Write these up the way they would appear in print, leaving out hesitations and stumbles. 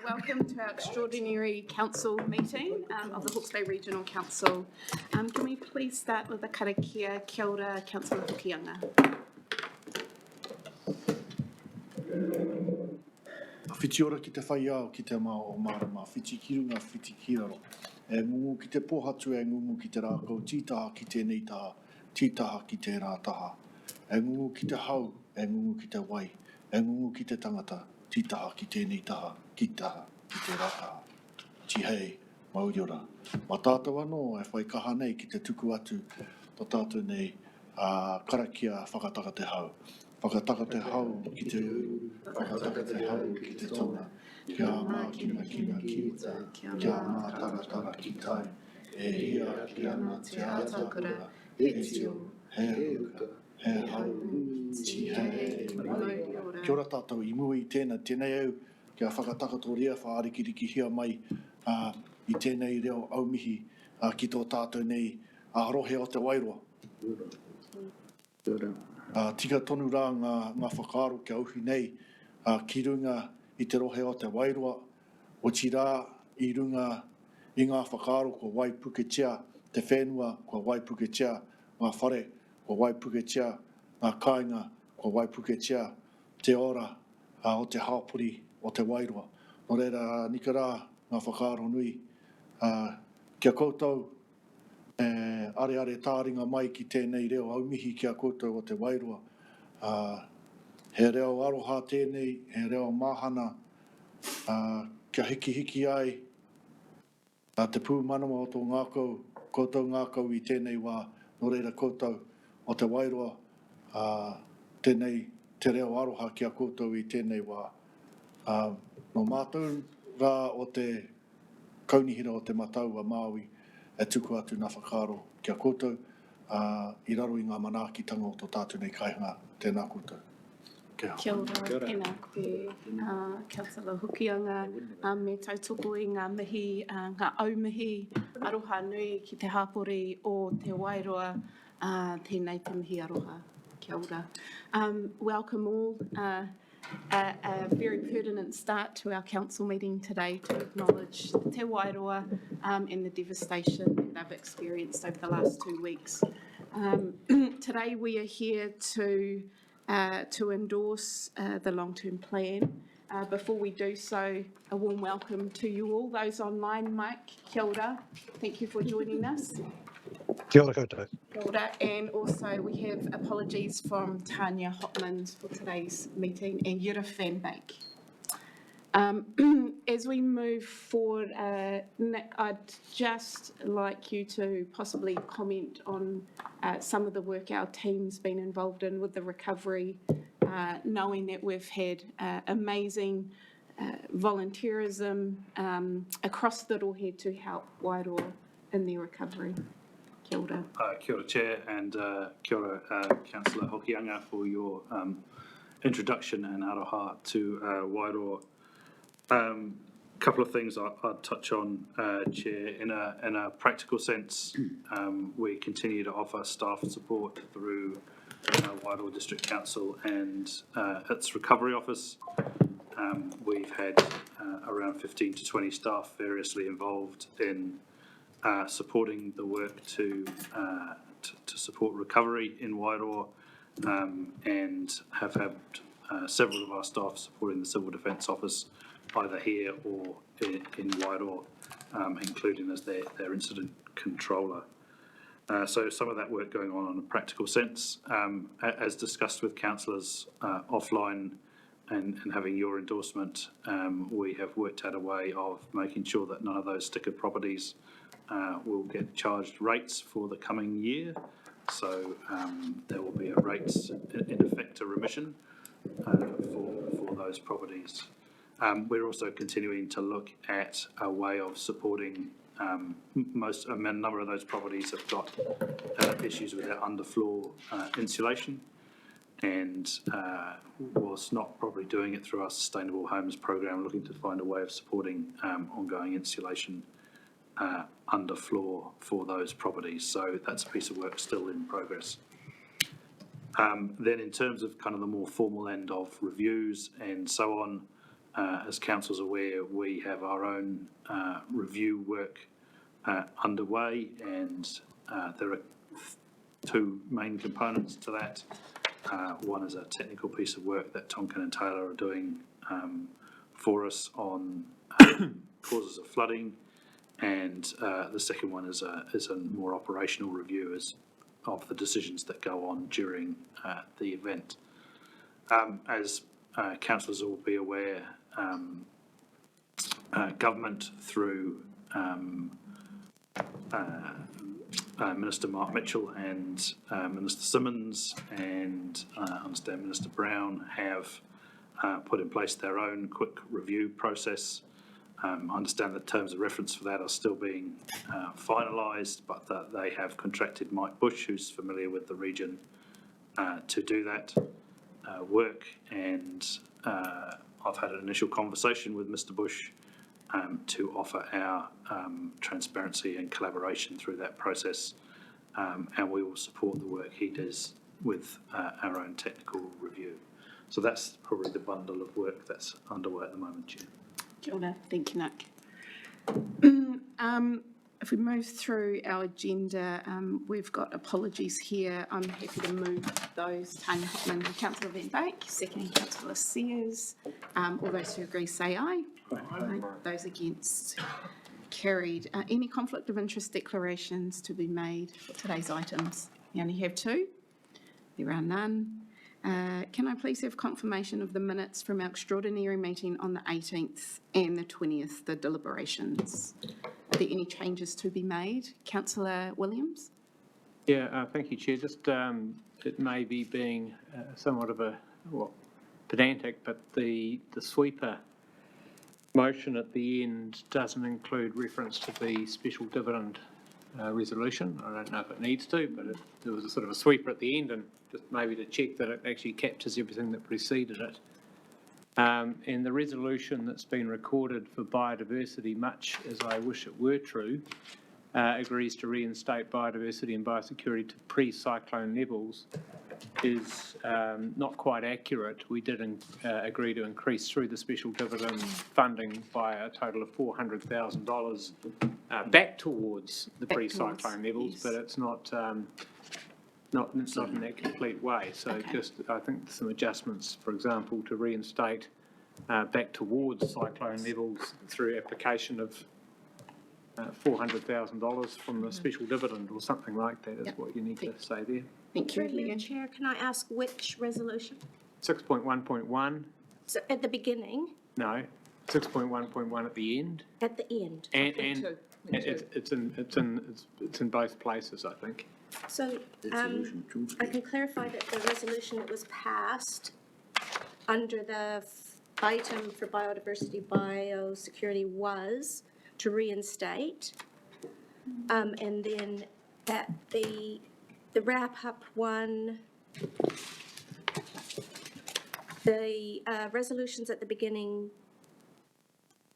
Welcome to our extraordinary council meeting of the Hawke's Bay Regional Council. Can we please start with the karakia? Kia ora, Councillor Hawke. Whiti ora ki te whai au ki te mao o marama, whiti kirunga, whiti kiraro. E ngungu ki te pōhatu, e ngungu ki te rākau, tītaha ki tēnei taha, tītaha ki tērā taha. E ngungu ki te hau, e ngungu ki te wai, e ngungu ki te tangata, tītaha ki tēnei taha, ki taha ki tērā taha. Tihei, mauri ora. Ma tātou anō e whai kaha nei ki te tuku atu, to tātou nei karakia whakataka te hau. Whakataka te hau ki te uru, whakataka te hau ki te tonga. Kia mā kina kina ki te, kia mā taratara ki tai. E hia ki ana te atakura, e tio, he uka, he hau, ti hei. Kia ora tātou i mua i tēnā, tēnei au, kia whakataka tō rea whaarikiriki hia mai i tēnei reo aumihi ki tō tātou nei rohe o te wairoa. Tika tonu rā ngā whakaaro kia uhi nei ki runga i te rohe o te wairoa, o ti rā i runga i ngā whakaaro ko Waipuketia, te whenua ko Waipuketia, ngā whare ko Waipuketia, ngā kāinga ko Waipuketia, te ora o te haopuri o te wairoa. No reira, nika rā ngā whakaaro nui, kia koutou are tāringa mai ki tēnei reo aumihi kia koutou o te wairoa. He reo aroha tēnei, he reo mahana, kia hiki ai, te pūmanama o tō ngākau, koutou ngākau i tēnei wā, no reira koutou o te wairoa, tēnei te reo aroha kia koutou i tēnei wā. No mātou rā o te kaunihira o te matau a Māui, e tuku atu nā whakaaro kia koutou, i raro i ngā manaakitanga o tō tātou nei kaihanga, tēnā koutou. Kia ora, tēnā koe, Councillor Hawke, me tautoko i ngā mihi, ngā aumihi, aroha nui ki te hapori o te wairoa, tēnei te mihi aroha. Kia ora. Welcome all. A very pertinent start to our council meeting today to acknowledge Te Wairoa and the devastation they've experienced over the last 2 weeks. Today we are here to endorse the long-term plan. Before we do so, a warm welcome to you all. Those online, Mike, kia ora. Thank you for joining us. Kia ora koutou. Kia ora. And also we have apologies from Tanya Hotmans for today's meeting and Yura Fanbake. As we move forward, Nick, I'd just like you to possibly comment on some of the work our team's been involved in with the recovery, knowing that we've had amazing volunteerism across the rohe to help Wairoa in their recovery. Kia ora. Kia ora, Chair, and kia ora, Councillor Hawke, for your introduction and aroha to Wairoa. Couple of things I'd touch on, Chair. In a practical sense, we continue to offer staff support through Wairoa District Council and its recovery office. We've had around 15 to 20 staff variously involved in supporting the work to support recovery in Wairoa, and have had several of our staff supporting the Civil Defence Office either here or in Wairoa, including as their incident controller. So some of that work going on in a practical sense. As discussed with councillors offline and having your endorsement, we have worked out a way of making sure that none of those sticker properties will get charged rates for the coming year. So there will be a rates, in effect, a remission for those properties. We're also continuing to look at a way of supporting a number of those properties have got issues with their underfloor insulation, and whilst not probably doing it through our Sustainable Homes program, looking to find a way of supporting ongoing insulation underfloor for those properties. So that's a piece of work still in progress. Then in terms of kind of the more formal end of reviews and so on, as council's aware, we have our own review work underway, and there are two main components to that. One is a technical piece of work that Tonkin and Taylor are doing for us on causes of flooding, and the second one is a more operational review of the decisions that go on during the event. As councillors will be aware, government through Minister Mark Mitchell and Minister Simmons and I understand Minister Brown have put in place their own quick review process. I understand the terms of reference for that are still being finalised, but that they have contracted Mike Bush, who's familiar with the region, to do that work, and I've had an initial conversation with Mr Bush to offer our transparency and collaboration through that process, and we will support the work he does with our own technical review. So that's probably the bundle of work that's underway at the moment, Chair. Kia ora. Thank you, Nick. If we move through our agenda, we've got apologies here. I'm happy to move those. Tanya Hotman and Councillor Van Dyke, second Councillor Sears. All those who agree say aye. Aye. Those against, carried. Any conflict of interest declarations to be made for today's items? We only have two. There are none. Can I please have confirmation of the minutes from our extraordinary meeting on the 18th and the 20th, the deliberations? Are there any changes to be made? Councillor Williams? Yeah, thank you, Chair. Just it may be being somewhat of a pedantic, but the sweeper motion at the end doesn't include reference to the special dividend resolution. I don't know if it needs to, but there was a sort of a sweeper at the end, and just maybe to check that it actually captures everything that preceded it. And the resolution that's been recorded for biodiversity, much as I wish it were true, agrees to reinstate biodiversity and biosecurity to pre-cyclone levels, is not quite accurate. We did agree to increase through the special dividend funding by a total of $400,000 back towards the pre-cyclone levels, yes. But it's not in that complete way. So okay. Just, I think some adjustments, for example, to reinstate back towards cyclone levels through application of $400,000 from the special dividend or something like that is what you need to say there. Thank you. Madam Chair, can I ask which resolution? 6.1.1. So at the beginning? No, 6.1.1 at the end. At the end. And it's in both places, I think. So I can clarify that the resolution that was passed under the item for biodiversity, biosecurity was to reinstate, and then at the wrap-up one, the resolutions at the beginning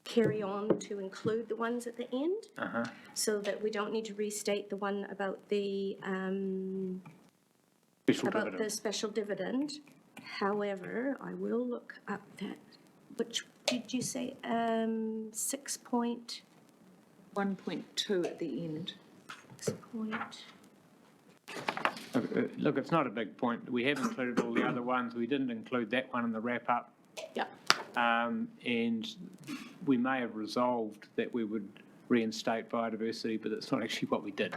carry on to include the ones at the end, so that we don't need to restate the one about the special dividend. However, I will look up that. Which did you say? 6.1.2 at the end. 6 point. Look, it's not a big point. We have included all the other ones. We didn't include that one in the wrap-up. Yeah. And we may have resolved that we would reinstate biodiversity, but that's not actually what we did.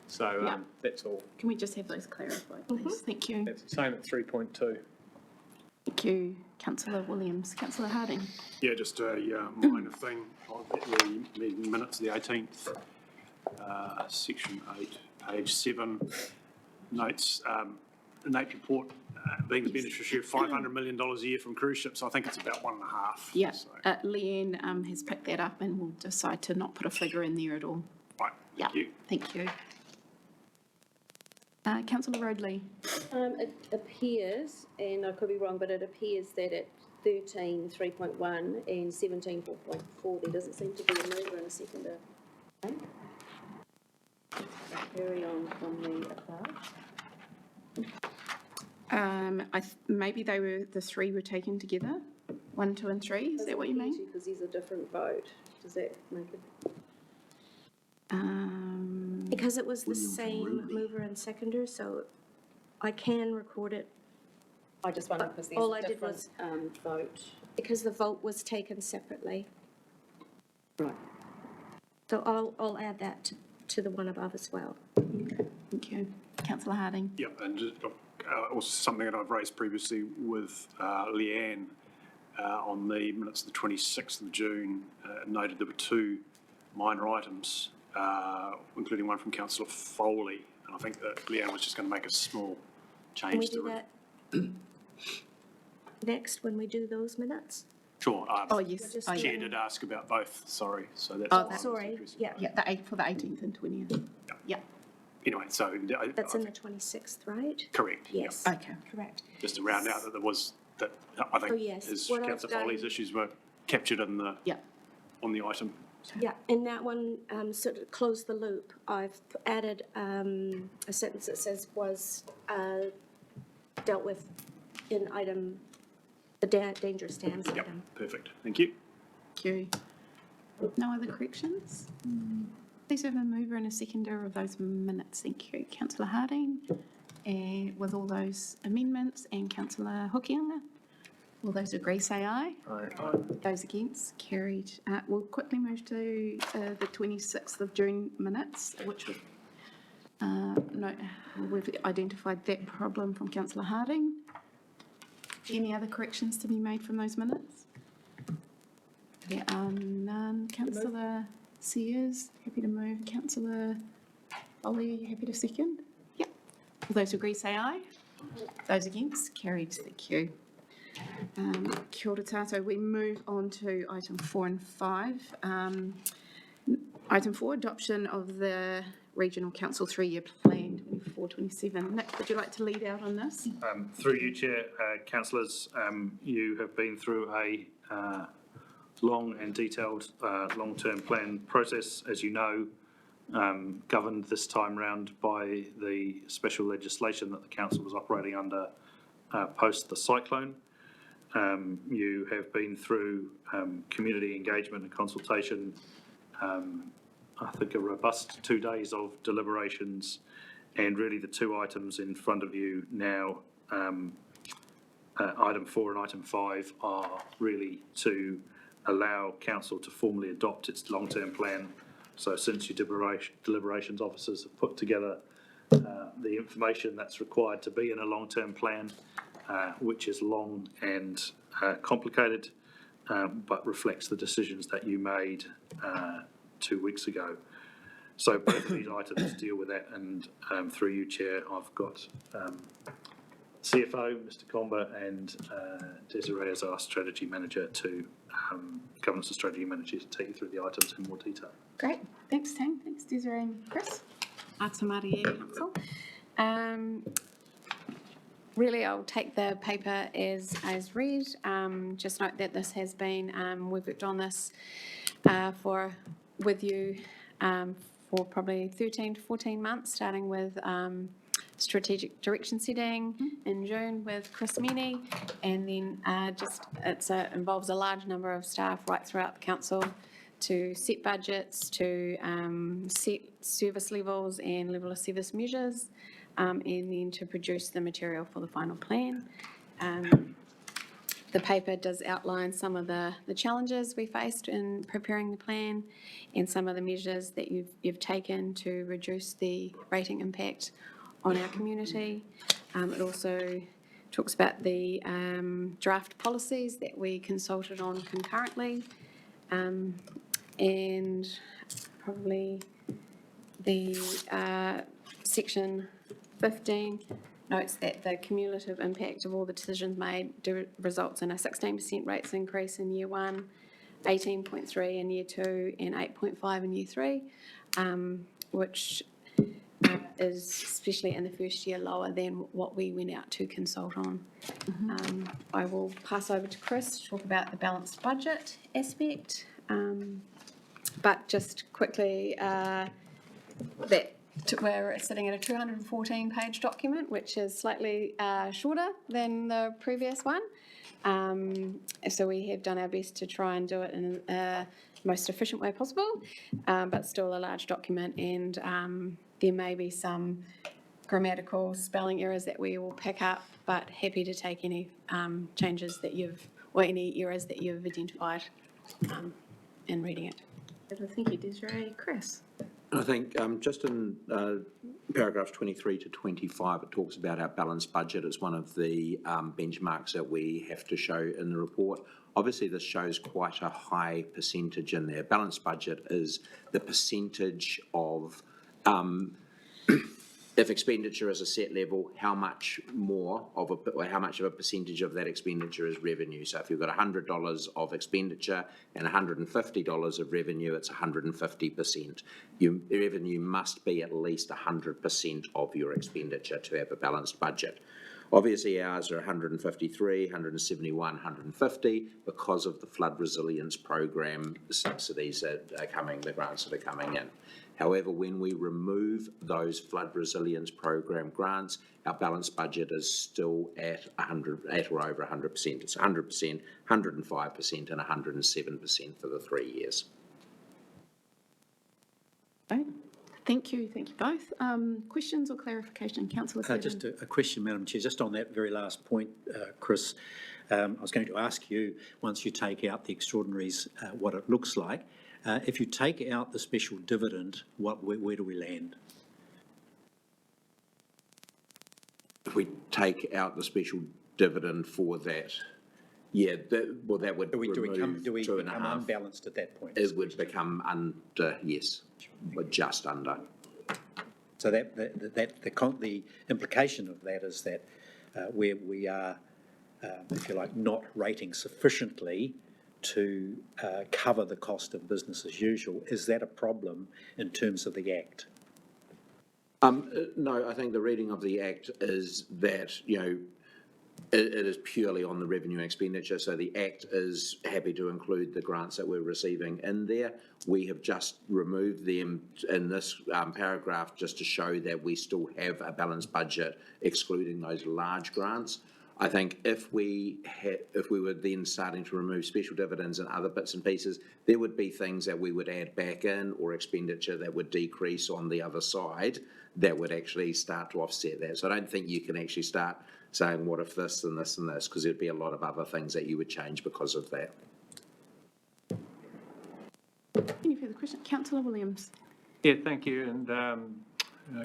So that's all. Can we just have those clarified, please? Thank you. It's the same at 3.2. Thank you, Councillor Williams. Councillor Harding. Yeah, just a minor thing on the meeting minutes of the 18th, section 8, page 7, notes the nature report being the beneficiary of $500 million a year from cruise ships. I think it's about 1.5. Yeah, so. Leanne has picked that up and will decide to not put a figure in there at all. Right, thank you. Thank you. Councillor Roadley. It appears, and I could be wrong, but it appears that at 13.3.1 and 17.4 there doesn't seem to be a mover and a seconder. Carry on from the above. Maybe the three were taken together. 1, 2 and 3, is that what you mean? Because there's a different vote. Does that make it? Because it was the William from same Ruby. mover and seconder, so I can record it I just wonder because all there's I a did different vote. because the vote was taken separately. Right. So I'll add that to the one above as well. Thank you. Councillor Harding. Yeah, and just, also something that I've raised previously with Leanne on the minutes of the 26th of June, noted there were 2 minor items, including one from Councillor Foley, and I think that Leanne was just going to make a small change Can we to do it. that next when we do those minutes? Sure. Oh, yes. Just Oh, Chair yeah. did ask about both, sorry, so that's Oh, why I was Sorry, addressing yeah, both. Yeah, for the 18th and 20th. Yeah. Anyway, so that's I in the think, 26th, right? correct. yeah. Yes, Okay. correct. Just to round out that there was, that I think Oh, yes. his What I've Councillor Foley's done- issues were captured in the, Yeah. on the item. Yeah, in that one, sort of close the loop, I've added a sentence that says was dealt with in item, the dangerous dams Yep, item. perfect, thank you. Thank you. No other corrections? Please have a mover and a seconder of those minutes. Thank you. Councillor Harding, and with all those amendments, and Councillor Hokianga. All those agree, say aye. Aye. Those against, carried. We'll quickly move to the 26th of June minutes, which we've identified that problem from Councillor Harding. Any other corrections to be made from those minutes? There are none. Councillor Sears, happy to move. Councillor Foley, are you happy to second? Yep. All those who agree, say aye. Those against, carried. Thank you. Kia ora tātou. We move on to item 4 and 5. Item 4, adoption of the Regional Council 3-year plan 24-27. Nick, would you like to lead out on this? Through you, Chair, councillors, you have been through a long and detailed long-term plan process, as you know, governed this time round by the special legislation that the council was operating under post the cyclone. You have been through community engagement and consultation, I think a robust 2 days of deliberations, and really the 2 items in front of you now, item 4 and item 5, are really to allow council to formally adopt its long-term plan. So since your deliberations officers have put together the information that's required to be in a long-term plan, which is long and complicated, but reflects the decisions that you made 2 weeks ago. So both of these items deal with that, and through you, Chair, I've got CFO, Mr. Comber, and Desiree as our strategy manager to, governance and strategy manager, to take you through the items in more detail. Great. Thanks, Tang. Thanks, Desiree and Chris. Atamari Council. Really, I'll take the paper as read. Just note that this has been, we've worked on this with you for probably 13 to 14 months, starting with strategic direction setting in June with Chris Meany, and then it involves a large number of staff right throughout the council to set budgets, to set service levels and level of service measures, and then to produce the material for the final plan. The paper does outline some of the challenges we faced in preparing the plan and some of the measures that you've taken to reduce the rating impact on our community. It also talks about the draft policies that we consulted on concurrently, and probably the section 15 notes that the cumulative impact of all the decisions made results in a 16% rates increase in year 1, 18.3 in year 2, and 8.5 in year 3, which is, especially in the first year, lower than what we went out to consult on. I will pass over to Chris to talk about the balanced budget aspect, but just quickly, that we're sitting at a 214-page document, which is slightly shorter than the previous one. So we have done our best to try and do it in the most efficient way possible, but still a large document, and there may be some grammatical spelling errors that we will pick up, but happy to take any changes that or any errors that you've identified in reading it. Thank you, Desiree. Chris? I think just in paragraphs 23 to 25, it talks about our balanced budget as one of the benchmarks that we have to show in the report. Obviously, this shows quite a high percentage in there. Balanced budget is the percentage of if expenditure is a set level, how much of a percentage of that expenditure is revenue. So if you've got $100 of expenditure and $150 of revenue, it's 150%. Your revenue must be at least 100% of your expenditure to have a balanced budget. Obviously, ours are 153, 171, 150 because of the flood resilience program subsidies that are coming, the grants that are coming in. However, when we remove those flood resilience program grants, our balanced budget is still at or over 100%. It's 100%, 105%, and 107% for the 3 years. Right. Thank you both. Questions or clarification, Councillor Seddon? Just a question, Madam Chair, just on that very last point, Chris. I was going to ask you, once you take out the extraordinaries, what it looks like. If you take out the special dividend, where do we land? If we take out the special dividend for that, yeah, that would remove 2.5. Unbalanced at that point? It would become under, yes, but just under. So the implication of that is that we are, if you like, not rating sufficiently to cover the cost of business as usual. Is that a problem in terms of the Act? No, I think the reading of the Act is that, it is purely on the revenue and expenditure, so the Act is happy to include the grants that we're receiving in there. We have just removed them in this paragraph just to show that we still have a balanced budget excluding those large grants. I think if we were then starting to remove special dividends and other bits and pieces, there would be things that we would add back in or expenditure that would decrease on the other side that would actually start to offset that. So I don't think you can actually start saying, what if this and this and this, because there'd be a lot of other things that you would change because of that. Any further questions? Councillor Williams? Yeah, thank you, and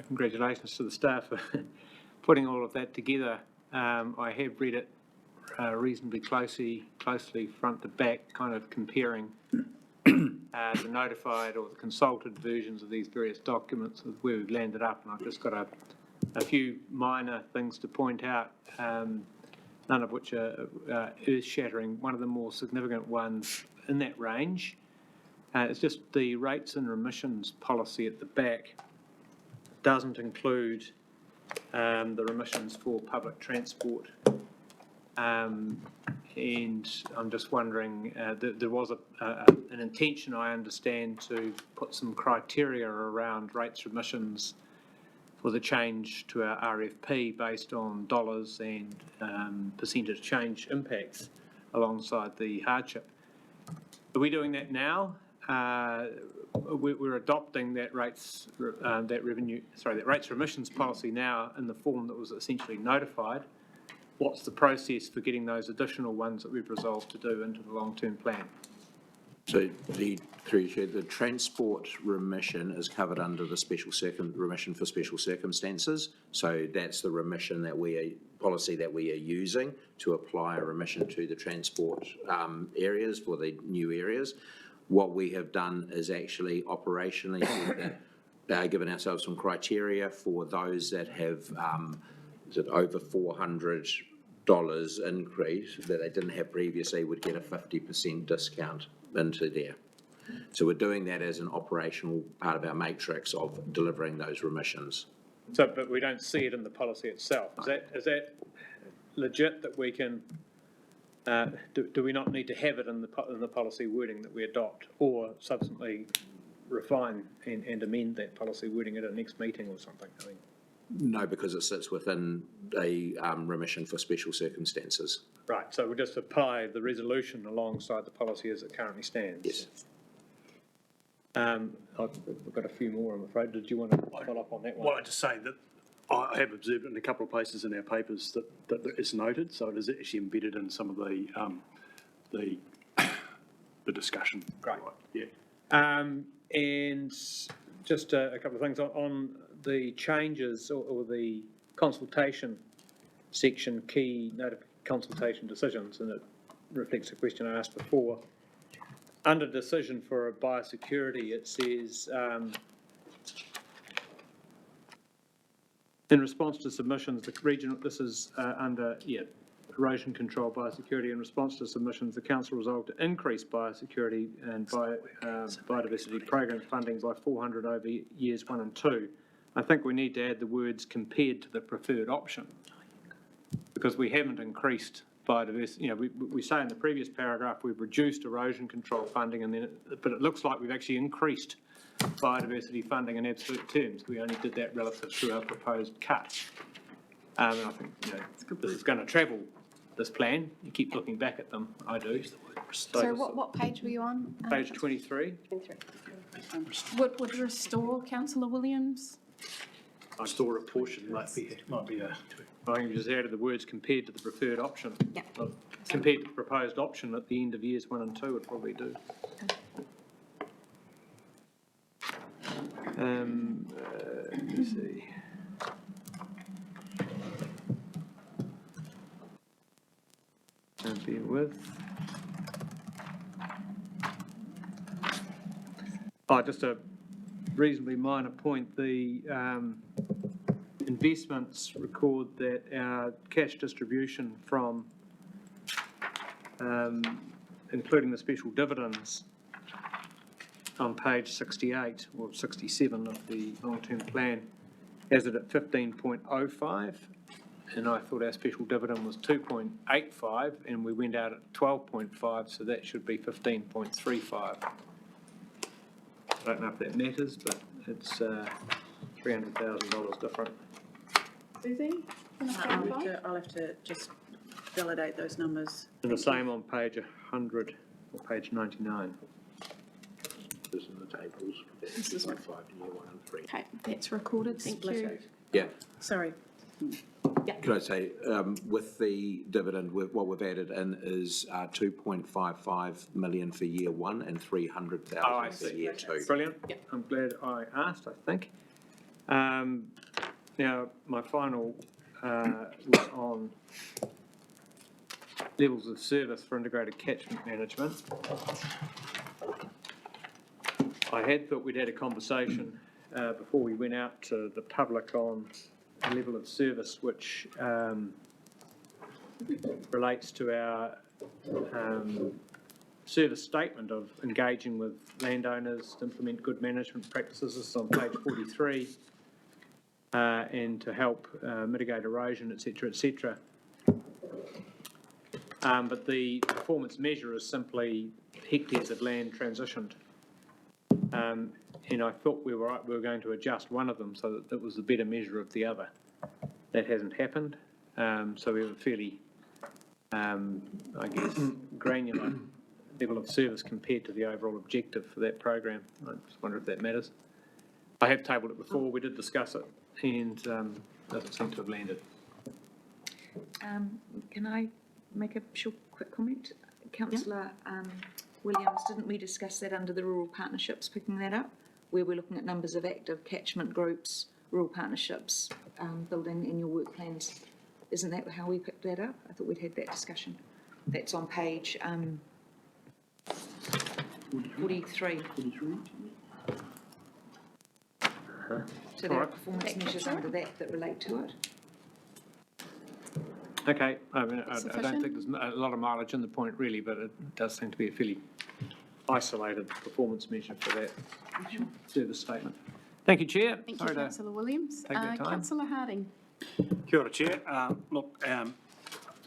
congratulations to the staff for putting all of that together. I have read it reasonably closely front to back, kind of comparing the notified or the consulted versions of these various documents with where we've landed up, and I've just got a few minor things to point out, none of which are earth-shattering. One of the more significant ones in that range is just the rates and remissions policy at the back doesn't include the remissions for public transport. And I'm just wondering, there was an intention, I understand, to put some criteria around rates remissions for the change to our RFP based on dollars and percentage change impacts alongside the hardship. Are we doing that now? We're adopting that rates remissions policy now in the form that was essentially notified. What's the process for getting those additional ones that we've resolved to do into the long-term plan? So the transport remission is covered under the remission for special circumstances. So that's the remission policy that we are using to apply a remission to the transport areas for the new areas. What we have done is actually operationally given ourselves some criteria for those that have over $400 increase that they didn't have previously would get a 50% discount into there. So we're doing that as an operational part of our matrix of delivering those remissions. So, but we don't see it in the policy itself. Is that legit that we can? Do we not need to have it in the policy wording that we adopt, or subsequently refine and amend that policy wording at our next meeting or something? I mean, No, because it sits within a remission for special circumstances. right, so we'll just apply the resolution alongside the policy as it currently stands? Yes. We've got a few more, I'm afraid. Did you want to follow up on that one? Well, I just say that I have observed in a couple of places in our papers that it's noted, so it is actually embedded in some of the discussion. Great. Yeah. And just a couple of things on the changes or the consultation section, key consultation decisions, and it reflects a question I asked before. Under decision for a biosecurity, it says, in response to submissions, the regional, this is under, erosion control biosecurity. In response to submissions, the council resolved to increase biosecurity and biodiversity program funding by 400 over years 1 and 2. I think we need to add the words compared to the preferred option, because we haven't increased biodiversity. We say in the previous paragraph we've reduced erosion control funding, and then but it looks like we've actually increased biodiversity funding in absolute terms. We only did that relative to our proposed cut. And I think this is going to travel, this plan. You keep looking back at them. I do. So what page were you on? Page 23. 23. Would restore, councillor Williams? Restore a portion might be a. I think you just added the words compared to the preferred option. Yeah. Compared to the proposed option at the end of years 1 and 2 would probably do. Let me see. Bear with. Just a reasonably minor point. The investments record that our cash distribution from, including the special dividends, on page 68 or 67 of the long-term plan, has it at 15.05. And I thought our special dividend was 2.85, and we went out at 12.5, so that should be 15.35. I don't know if that matters, but it's $300,000 different. Susie? I'll have to just validate those numbers. And the same on page 100 or page 99. This is the tables. This is year 5 to year 1 and 3. Okay, that's recorded, thank you. Yeah. Sorry. Can I say, with the dividend, what we've added in is 2.55 million for year 1 and 300,000 for year 2. Brilliant. Yep. I'm glad I asked, I think. Now, my final was on levels of service for integrated catchment management. I had thought we'd had a conversation before we went out to the public on the level of service which relates to our service statement of engaging with landowners to implement good management practices. This is on page 43, and to help mitigate erosion, etc., etc. But the performance measure is simply hectares of land transitioned. And I thought we were going to adjust one of them so that it was a better measure of the other. That hasn't happened. So we have a fairly, I guess, granular level of service compared to the overall objective for that program. I just wonder if that matters. I have tabled it before. We did discuss it, and doesn't seem to have landed. Can I make a short, quick comment? Councillor Williams, didn't we discuss that under the rural partnerships, picking that up, where we're looking at numbers of active catchment groups, rural partnerships, building in your work plans? Isn't that how we picked that up? I thought we'd had that discussion. That's on page 43. So there are performance measures under that relate to it. Okay, I mean, I don't think there's a lot of mileage in the point really, but it does seem to be a fairly isolated performance measure for that service statement. Thank you, Chair. Thank you, councillor Williams. take that time. Councillor Harding. Kia ora, Chair. Look,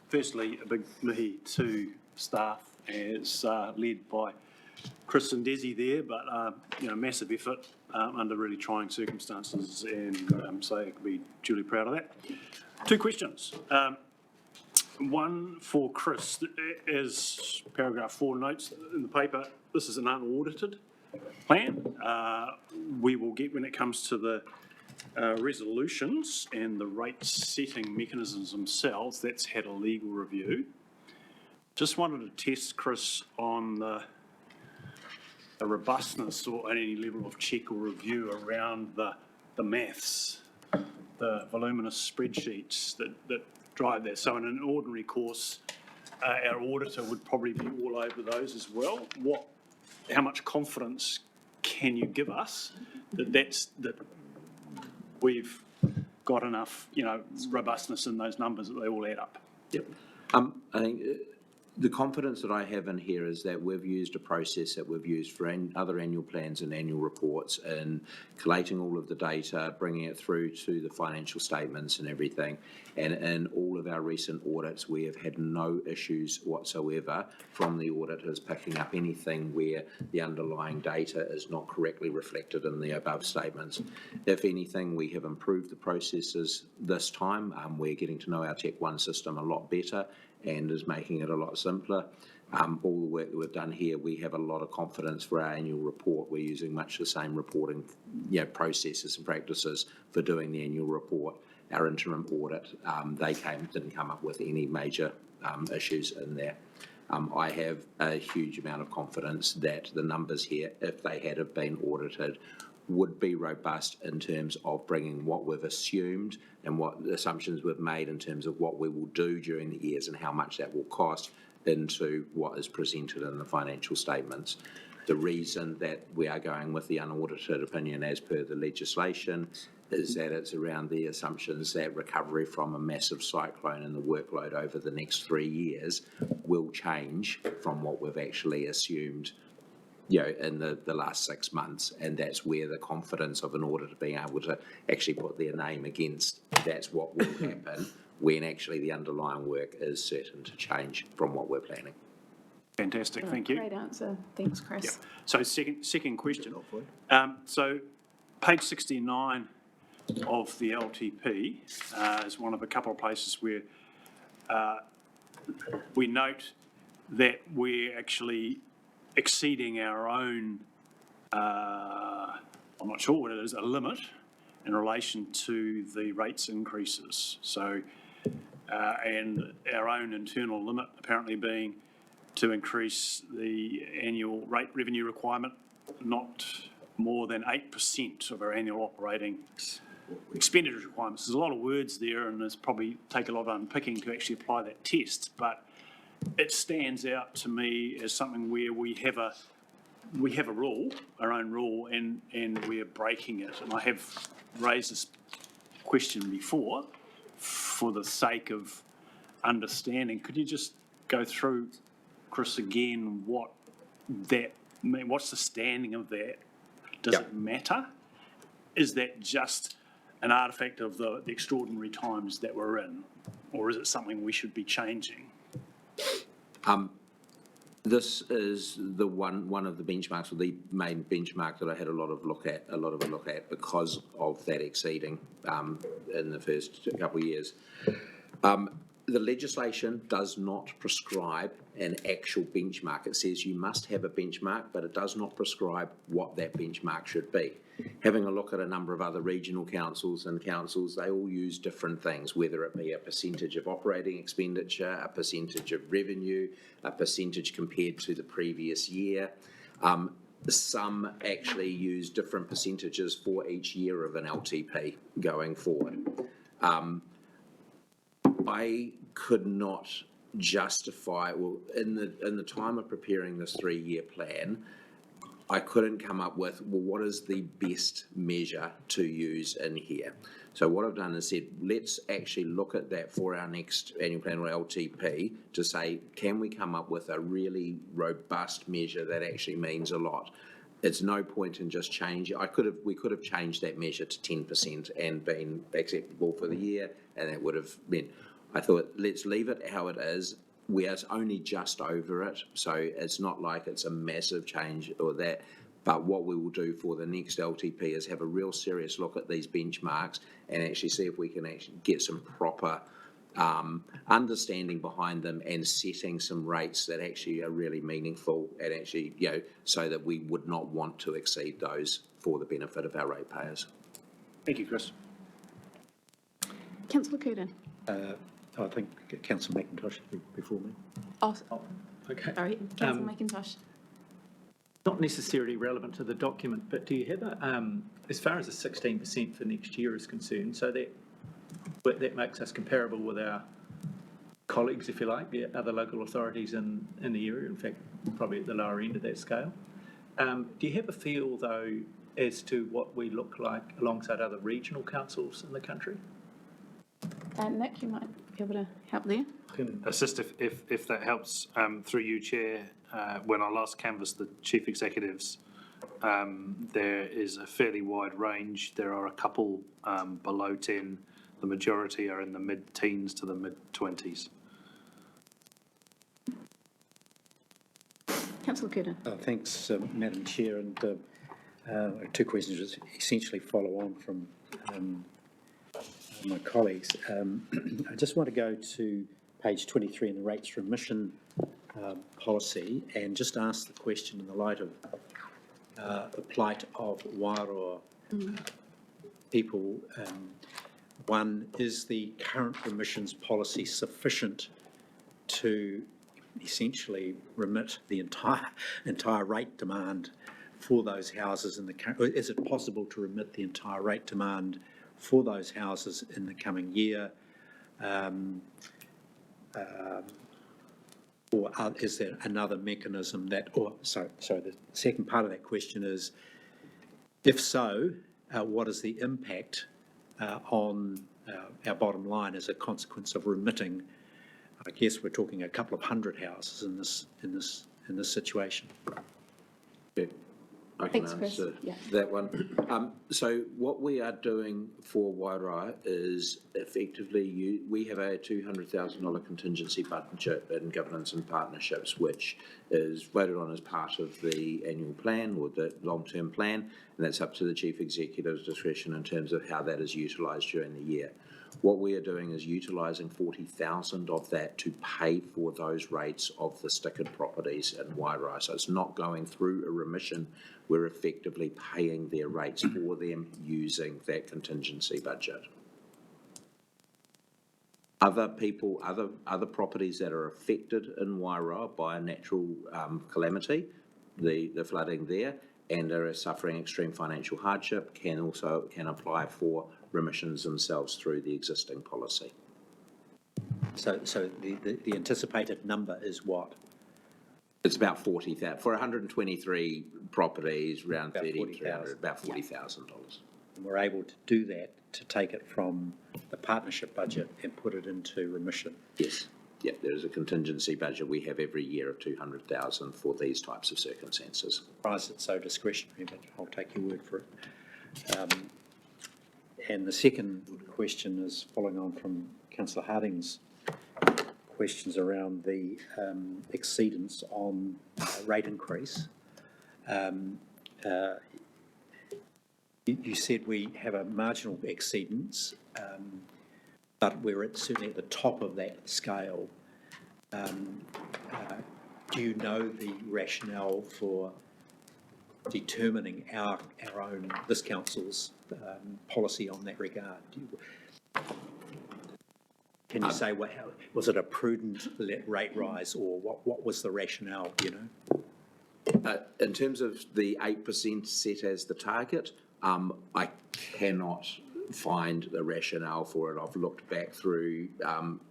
firstly, a big mihi to staff as led by Chris and Desi there, but, massive effort under really trying circumstances, and so I can be duly proud of that. Two questions. One for Chris, as paragraph 4 notes in the paper, this is an unaudited plan. We will get, when it comes to the resolutions and the rate setting mechanisms themselves, that's had a legal review. Just wanted to test Chris on the robustness or any level of check or review around the maths, the voluminous spreadsheets that drive that. So in an ordinary course, our auditor would probably be all over those as well. How much confidence can you give us that we've got enough, robustness in those numbers that they all add up? Yep. I think the confidence that I have in here is that we've used a process that we've used for other annual plans and annual reports, and collating all of the data, bringing it through to the financial statements and everything. And in all of our recent audits, we have had no issues whatsoever from the auditors picking up anything where the underlying data is not correctly reflected in the above statements. If anything, we have improved the processes this time. We're getting to know our Tech One system a lot better and is making it a lot simpler. All the work that we've done here, we have a lot of confidence for our annual report. We're using much the same reporting processes and practices for doing the annual report. Our interim audit, they didn't come up with any major issues in there. I have a huge amount of confidence that the numbers here, if they had have been audited, would be robust in terms of bringing what we've assumed and what assumptions we've made in terms of what we will do during the years and how much that will cost into what is presented in the financial statements. The reason that we are going with the unaudited opinion as per the legislation is that it's around the assumptions that recovery from a massive cyclone and the workload over the next 3 years will change from what we've actually assumed in the last 6 months, and that's where the confidence of an auditor being able to actually put their name against that's what will happen when actually the underlying work is certain to change from what we're planning. Fantastic, thank you. Great answer. Thanks, Chris. Yeah. So second question. So page 69 of the LTP is one of a couple of places where we note that we're actually exceeding our own, I'm not sure what it is, a limit in relation to the rates increases. So, and our own internal limit apparently being to increase the annual rate revenue requirement not more than 8% of our annual operating expenditure requirements. There's a lot of words there, and there's probably take a lot of unpicking to actually apply that test, but it stands out to me as something where we have a rule, our own rule, and we're breaking it. And I have raised this question before for the sake of understanding. Could you just go through, Chris, again, what that means? What's the standing of that? Does it matter? Is that just an artifact of the extraordinary times that we're in, or is it something we should be changing? This is the one of the benchmarks, or the main benchmark that I had a lot of a look at because of that exceeding in the first couple of years. The legislation does not prescribe an actual benchmark. It says you must have a benchmark, but it does not prescribe what that benchmark should be. Having a look at a number of other regional councils and councils, they all use different things, whether it be a percentage of operating expenditure, a percentage of revenue, a percentage compared to the previous year. Some actually use different percentages for each year of an LTP going forward. I could not justify, well, in the time of preparing this 3-year plan, I couldn't come up with, well, what is the best measure to use in here? So what I've done is said, let's actually look at that for our next annual plan or LTP to say, can we come up with a really robust measure that actually means a lot? It's no point in just changing. We could have changed that measure to 10% and been acceptable for the year, and that would have been. I thought, let's leave it how it is. we are only just over it, so it's not like it's a massive change or that. But what we will do for the next LTP is have a real serious look at these benchmarks and actually see if we can actually get some proper understanding behind them and setting some rates that actually are really meaningful and actually, so that we would not want to exceed those for the benefit of our ratepayers. Thank you, Chris. Councillor Curtin. I think Councillor McIntosh before me. Oh, Okay. sorry, Councillor McIntosh. Not necessarily relevant to the document, but do you have as far as the 16% for next year is concerned, so that makes us comparable with our colleagues, if you like, the other local authorities in the area, in fact, probably at the lower end of that scale. Do you have a feel, though, as to what we look like alongside other regional councils in the country? Nick, you might be able to help there. Can assist if that helps through you, Chair. When I last canvassed the chief executives, there is a fairly wide range. There are a couple below 10. The majority are in the mid-teens to the mid-20s. Councillor Curtin. Thanks, Madam Chair, and two questions which essentially follow on from my colleagues. I just want to go to page 23 in the rates remission policy and just ask the question in the light of the plight of Wairoa people. One, is the current remissions policy sufficient to essentially remit the entire rate demand for those houses in the current? Is it possible to remit the entire rate demand for those houses in the coming year? Or is there another mechanism that, sorry, the second part of that question is, if so, what is the impact on our bottom line as a consequence of remitting? I guess we're talking a couple of hundred houses in this situation. Yeah, I can answer that one. So what we are doing for Wairoa is effectively we have a $200,000 contingency budget in governance and partnerships, which is voted on as part of the annual plan or the long-term plan, and that's up to the chief executive's discretion in terms of how that is utilised during the year. What we are doing is utilising 40,000 of that to pay for those rates of the stickered properties in Wairoa. So it's not going through a remission. We're effectively paying their rates for them using that contingency budget. Other people, other properties that are affected in Wairoa by a natural calamity, the flooding there, and are suffering extreme financial hardship can apply for remissions themselves through the existing policy. So the anticipated number is what? It's about 40,000 for 123 properties, around about 30,000, about $40,000. And we're able to do that, to take it from the partnership budget and put it into remission. Yes. Yeah, there is a contingency budget we have every year of 200,000 for these types of circumstances. Surprised it's so discretionary, but I'll take your word for it. And the second question is following on from Councillor Harding's questions around the exceedance on rate increase. You said we have a marginal exceedance, but we're certainly at the top of that scale. Do you know the rationale for determining our own, this council's policy on that regard? Can you say, was it a prudent rate rise, or what was the rationale, you know? In terms of the 8% set as the target, I cannot find the rationale for it. I've looked back through,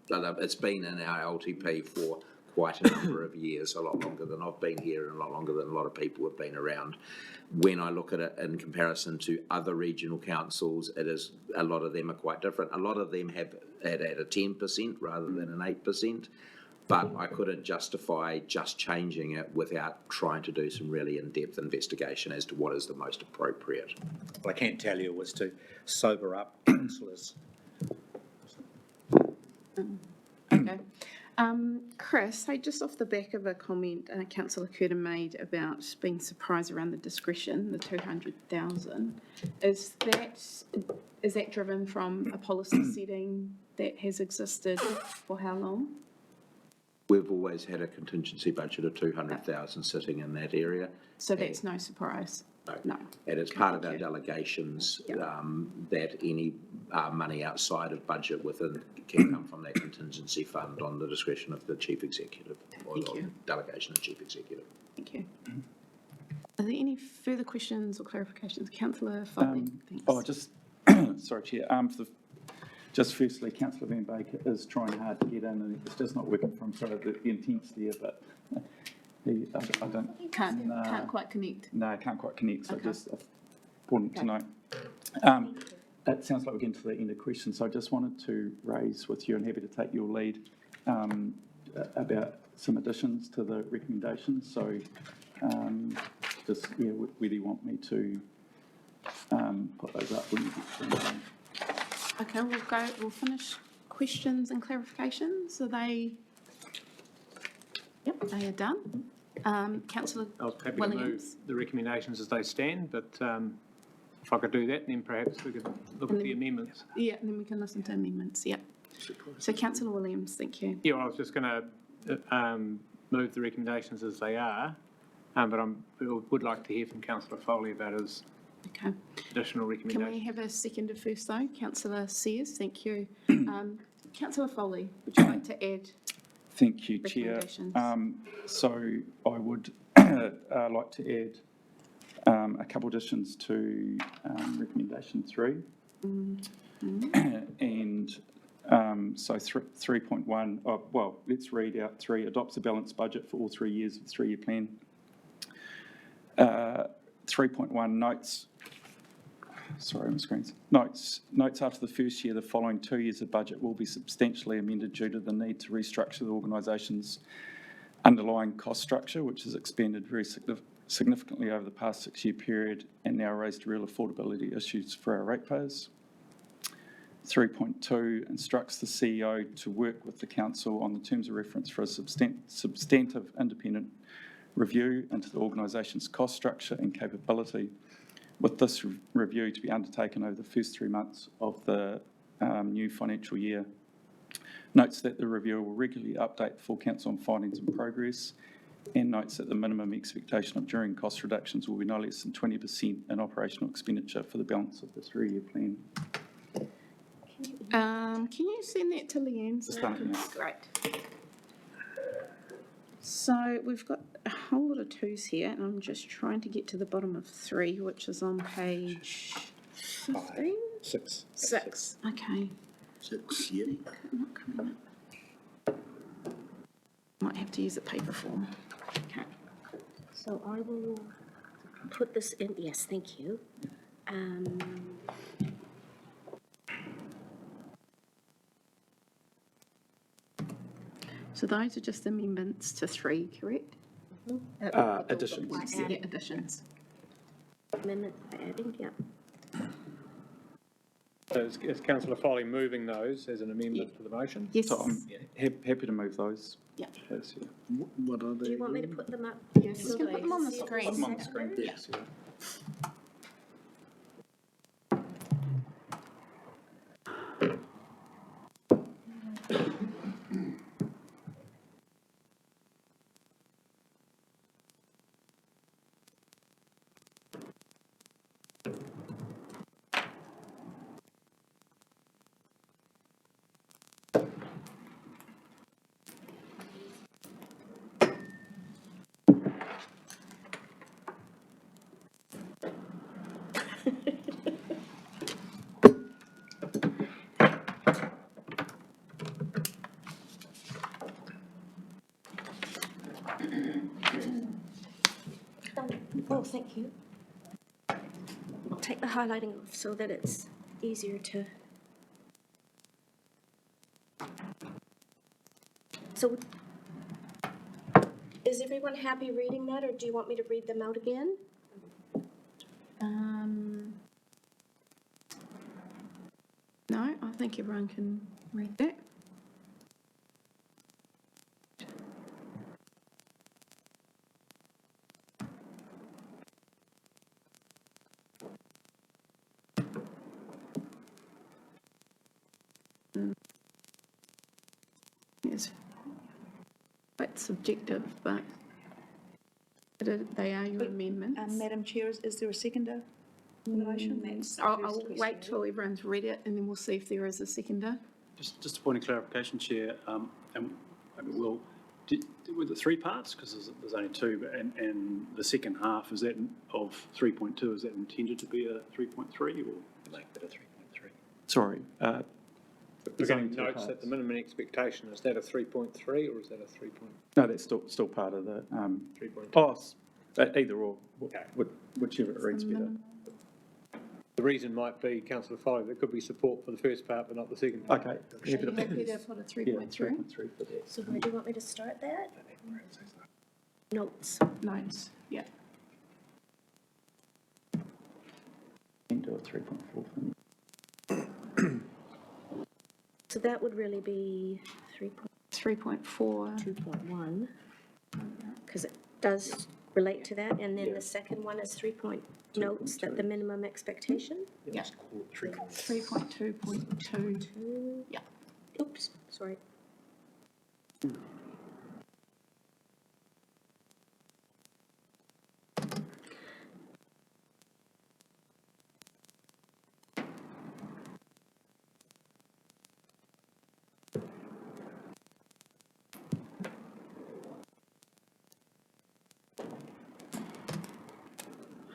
it's been in our LTP for quite a number of years, a lot longer than I've been here and a lot longer than a lot of people have been around. When I look at it in comparison to other regional councils, a lot of them are quite different. A lot of them have it at a 10% rather than an 8%, but I couldn't justify just changing it without trying to do some really in-depth investigation as to what is the most appropriate. What I can tell you was to sober up councillors. Okay. Chris, hey, just off the back of a comment Councillor Curtin made about being surprised around the discretion, the 200,000, is that driven from a policy setting that has existed for how long? We've always had a contingency budget of 200,000 sitting in that area. So that's no surprise? No. And it's part of our delegations that any money outside of budget within can come from that contingency fund on the discretion of the chief executive or the delegation of chief executive. Thank you. Are there any further questions or clarifications? Councillor Foley, thanks. Oh, just, sorry, Chair. Just firstly, Councillor Van Baker is trying hard to get in and it's just not working for him, so the intent's there, but I don't... Can't quite connect. No, can't quite connect, so just important to note. It sounds like we're getting to the end of questions, so I just wanted to raise with you, and happy to take your lead, about some additions to the recommendations. So just, whether you want me to put those up when you get to them. Okay, we'll finish questions and clarifications. Are they? Yep, they are done. Councillor I was happy Williams. to move the recommendations as they stand, but if I could do that, then perhaps we could look at the amendments. Yeah, and then we can listen to amendments, yep. So Councillor Williams, thank you. Yeah, well, I was just going to move the recommendations as they are, but I would like to hear from Councillor Foley about his additional recommendations. Can we have a seconder first though? Councillor Sears, thank you. Councillor Foley, would you like to add? Thank you, Chair. So I would like to add a couple additions to recommendation 3. And so 3.1, well, let's read out 3, adopts a balanced budget for all 3 years of the 3-year plan. 3.1 notes, sorry, my screen's, notes after the first year, the following 2 years of budget will be substantially amended due to the need to restructure the organisation's underlying cost structure, which has expanded very significantly over the past 6-year period and now raised real affordability issues for our ratepayers. 3.2 instructs the CEO to work with the council on the terms of reference for a substantive independent review into the organisation's cost structure and capability, with this review to be undertaken over the first 3 months of the new financial year. Notes that the review will regularly update the full council on findings and progress, and notes that the minimum expectation of enduring cost reductions will be no less than 20% in operational expenditure for the balance of the 3-year plan. Can you send that to Leanne? Great. So we've got a whole lot of 2s here, and I'm just trying to get to the bottom of 3, which is on page 15? 6. 6, okay. 6, yep. Not coming up. Might have to use a paper form. Okay. So I will put this in, yes, thank you. So those are just amendments to 3, correct? Additions. Yeah, additions. Amendment by adding, yeah. So is Councillor Foley moving those as an amendment to the motion? Yes. So I'm happy to move those. Yeah. Yes, yeah. What are they? Do you want me to put them up? Yes, just going to put them on the screen. Put them on the screen, yes, yeah. Oh, thank you. I'll take the highlighting off so that it's easier to... So, is everyone happy reading that, or do you want me to read them out again? No, I think everyone can read that. It's quite subjective, but they are your amendments. Madam Chair, is there a seconder in the motion? That's the I'll first question. wait till everyone's read it and then we'll see if there is a seconder. Just a point of clarification, Chair, and maybe we'll, were there 3 parts? Because there's only 2, but, and the second half, is that of 3.2, is that intended to be a 3.3 or? Make that a 3.3. Sorry, We're going to notes that the minimum expectation, is that a 3.3 or is that a 3. no, that's still part of the, 3.2? either or, whichever it reads better. The reason might be, councillor Foley, there could be support for the first part but not the second part. Okay. Are you happy to put a 3.3? 3.3 for that. So where do you want me to start that? Notes. Notes, yeah. Can do a 3.4 for me. So that would really be 3.4. 2.1, because it does relate to that. And then the second one is 3 point notes that the minimum expectation. Yeah. 3.2.2. Yeah. Oops, sorry.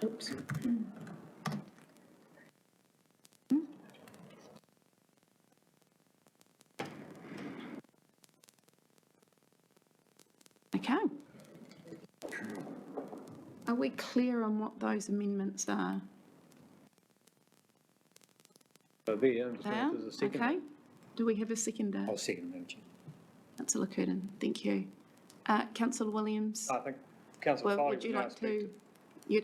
Oops. Okay. Are we clear on what those amendments are? So there, I'm just They wondering are? if there's a second. Okay. Do we have a seconder? I'll second, Madam Chair. Councillor Curtin, thank you. Councillor Williams, I think councillor Foley would you now like speak to, you're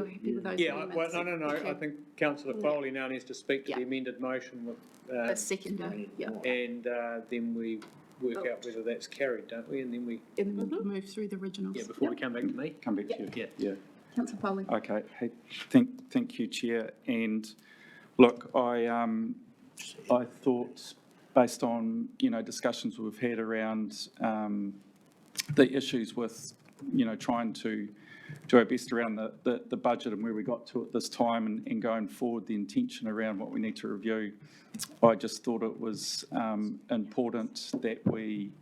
happy with those Yeah, amendments? well, no, Okay. I think councillor Foley now needs to speak to Yeah. the amended motion with, A seconder, yeah. and then we work out whether that's carried, don't we? And then we, And then we can move through the originals. yeah, before we come back to me. Come back to you. Yeah. Councillor Foley. Okay, hey, thank you, Chair. And look, I thought, based on, discussions we've had around the issues with, trying to do our best around the budget and where we got to at this time and going forward, the intention around what we need to review, I just thought it was important that we,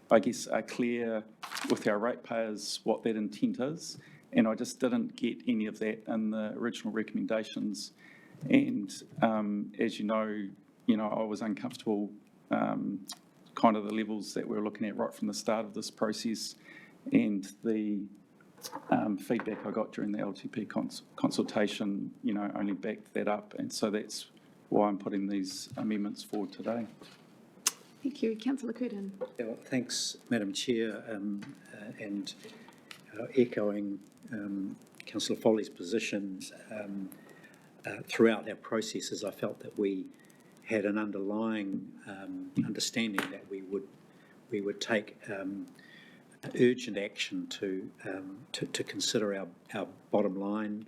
I guess, are clear with our ratepayers what that intent is. And I just didn't get any of that in the original recommendations. And as you know, I was uncomfortable kind of the levels that we were looking at right from the start of this process, and the feedback I got during the LTP consultation, only backed that up. And so that's why I'm putting these amendments forward today. Thank you. Councillor Curtin. Yeah, well, thanks, Madam Chair, and echoing Councillor Foley's positions, throughout our processes, I felt that we had an underlying understanding that we would take urgent action to consider our bottom line.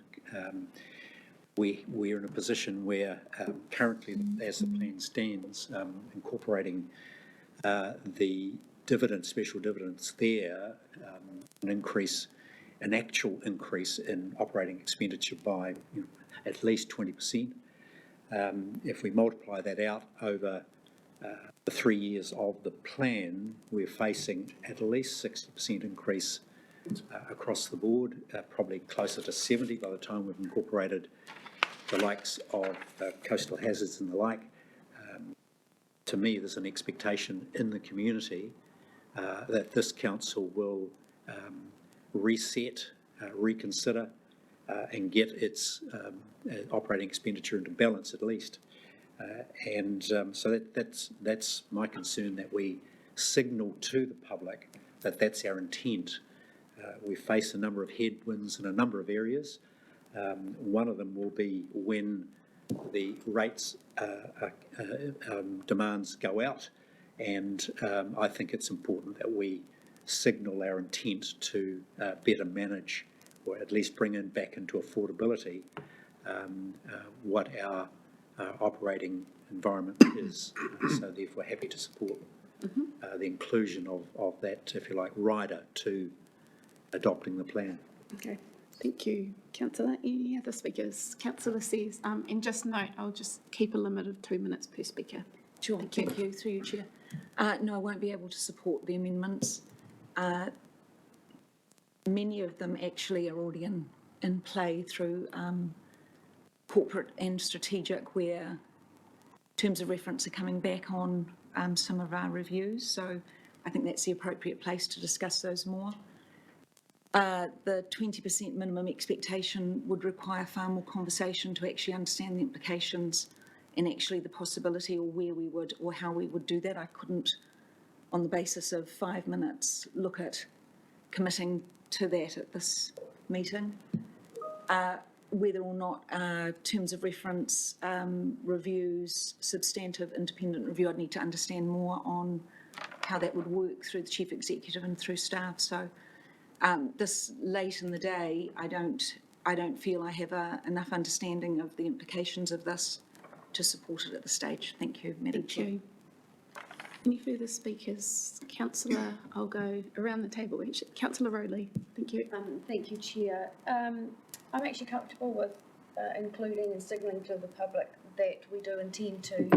We're in a position where currently, as the plan stands, incorporating the special dividends there, an actual increase in operating expenditure by at least 20%. If we multiply that out over the 3 years of the plan, we're facing at least 60% increase across the board, probably closer to 70 by the time we've incorporated the likes of coastal hazards and the like. To me, there's an expectation in the community that this council will reset, reconsider, and get its operating expenditure into balance at least. So that's my concern, that we signal to the public that that's our intent. We face a number of headwinds in a number of areas. One of them will be when the rates demands go out, and I think it's important that we signal our intent to better manage, or at least bring back into affordability what our operating environment is. So therefore happy to support the inclusion of that, if you like, rider to adopting the plan. Okay, thank you. Councillor, any other speakers? Councillor says, and just note, I'll just keep a limit of 2 minutes per speaker. Sure, thank you. Through you, Chair. No, I won't be able to support the amendments. Many of them actually are already in play through corporate and strategic, where terms of reference are coming back on some of our reviews. So I think that's the appropriate place to discuss those more. The 20% minimum expectation would require far more conversation to actually understand the implications and actually the possibility or where we would or how we would do that. I couldn't, on the basis of 5 minutes, look at committing to that at this meeting. Whether or not terms of reference reviews, substantive independent review, I'd need to understand more on how that would work through the Chief Executive and through staff. So this late in the day, I don't feel I have enough understanding of the implications of this to support it at this stage. Thank you, Madam Chair. Thank you. Any further speakers? Councillor, I'll go around the table. Councillor Rowley, thank you. Thank you, Chair. I'm actually comfortable with including and signalling to the public that we do intend to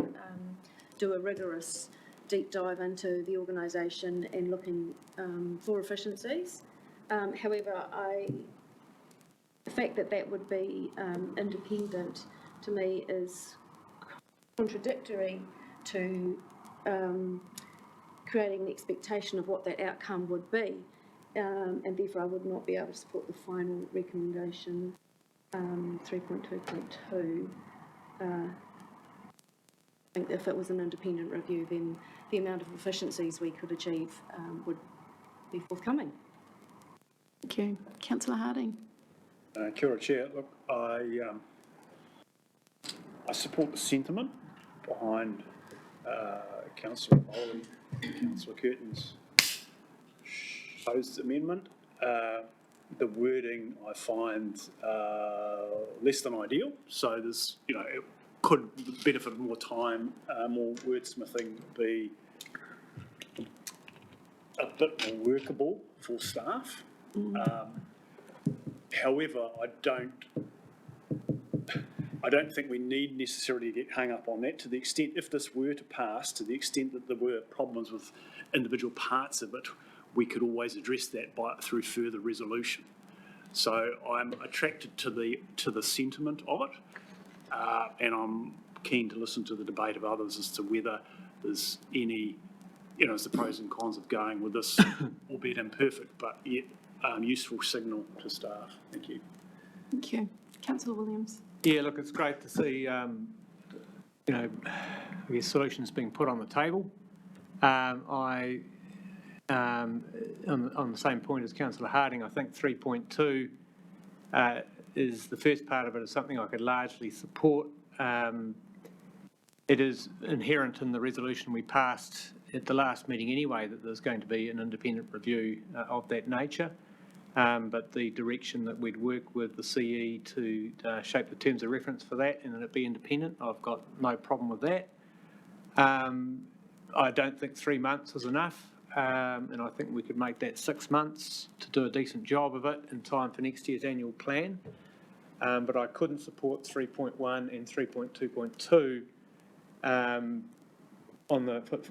do a rigorous deep dive into the organisation and looking for efficiencies. However, the fact that that would be independent to me is contradictory to creating an expectation of what that outcome would be, and therefore I would not be able to support the final recommendation, 3.2.2. I think if it was an independent review, then the amount of efficiencies we could achieve would be forthcoming. Thank you. Councillor Harding. Kia ora, Chair. Look, I support the sentiment behind Councillor Foley, Councillor Curtin's proposed amendment. The wording I find less than ideal, so there's, it could benefit of more time, more wordsmithing, be a bit more workable for staff. However, I don't think we need necessarily to get hung up on that. To the extent, if this were to pass, to the extent that there were problems with individual parts of it, we could always address that through further resolution. So I'm attracted to the sentiment of it, and I'm keen to listen to the debate of others as to whether there's any, as the pros and cons of going with this, albeit imperfect, but yet useful signal to staff. Thank you. Thank you. Councillor Williams. Yeah, look, it's great to see, I guess, solutions being put on the table. On the same point as Councillor Harding, I think 3.2 is the first part of it is something I could largely support. It is inherent in the resolution we passed at the last meeting anyway that there's going to be an independent review of that nature. But the direction that we'd work with the CE to shape the terms of reference for that and that it be independent, I've got no problem with that. I don't think 3 months is enough, and I think we could make that 6 months to do a decent job of it in time for next year's annual plan. But I couldn't support 3.1 and 3.2.2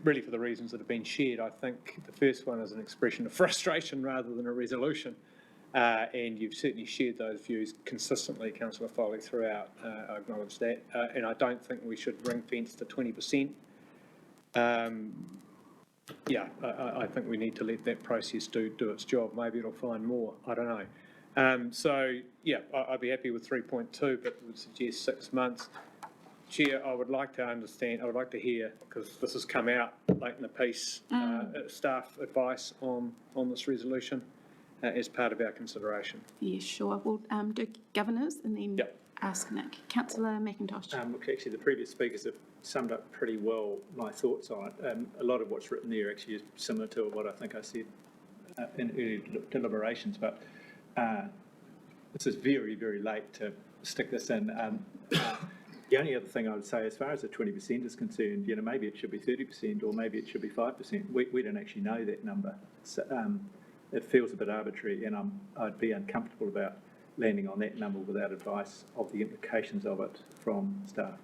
really for the reasons that have been shared. I think the first one is an expression of frustration rather than a resolution. And you've certainly shared those views consistently, Councillor Foley, throughout. I acknowledge that. And I don't think we should ring fence to 20%. I think we need to let that process do its job. Maybe it'll find more. I don't know. I'd be happy with 3.2, but would suggest 6 months. Chair, I would like to hear, because this has come out late in the piece, staff advice on this resolution as part of our consideration. Yeah, sure. We'll do governors and then ask Nick. Councillor McIntosh. Look, actually, the previous speakers have summed up pretty well my thoughts on it. A lot of what's written there actually is similar to what I think I said in early deliberations, but this is very, very late to stick this in. The only other thing I would say, as far as the 20% is concerned, maybe it should be 30% or maybe it should be 5%. We don't actually know that number. So, it feels a bit arbitrary, and I'd be uncomfortable about landing on that number without advice of the implications of it from staff.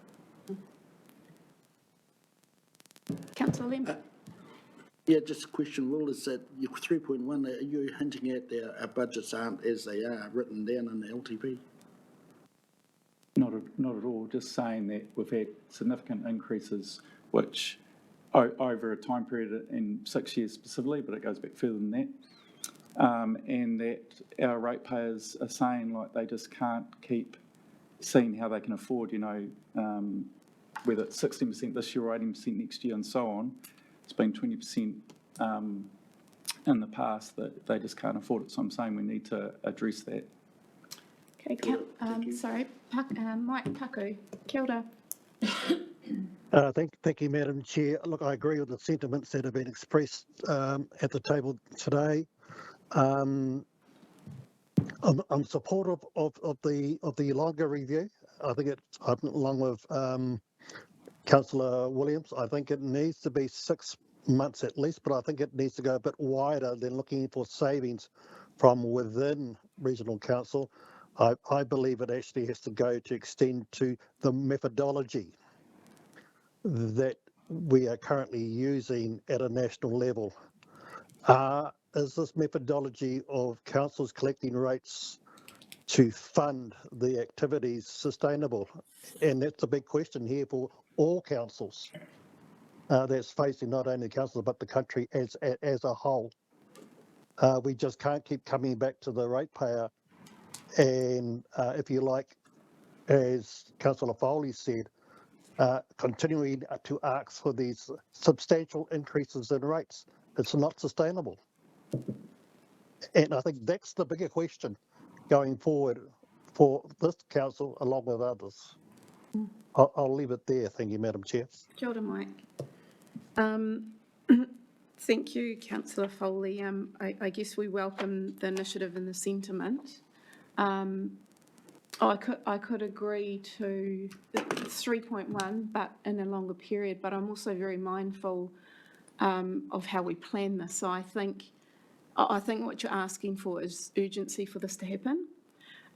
Councillor Lim. Yeah, just a question, Will, is that your 3.1, are you hinting at our budgets aren't as they are written down in the LTP? Not at all, just saying that we've had significant increases, which over a time period in 6 years specifically, but it goes back further than that. And that our ratepayers are saying like they just can't keep seeing how they can afford, whether it's 16% this year or 18% next year and so on. It's been 20% in the past that they just can't afford it. So I'm saying we need to address that. Okay, Mike Paku. Kia ora. Thank you, Madam Chair. Look, I agree with the sentiments that have been expressed at the table today. I'm supportive of the longer review. I think along with Councillor Williams, I think it needs to be 6 months at least, but I think it needs to go a bit wider than looking for savings from within regional council. I believe it actually has to go to extend to the methodology that we are currently using at a national level. Is this methodology of councils collecting rates to fund the activities sustainable? And that's a big question here for all councils that's facing not only councils but the country as a whole. We just can't keep coming back to the ratepayer and, if you like, as Councillor Foley said, continuing to ask for these substantial increases in rates. It's not sustainable. And I think that's the bigger question going forward for this council along with others. I'll leave it there. Thank you, Madam Chair. Kia ora, Mike. Thank you, Councillor Foley. I guess we welcome the initiative and the sentiment. I could agree to 3.1, but in a longer period, but I'm also very mindful of how we plan this. So I think what you're asking for is urgency for this to happen.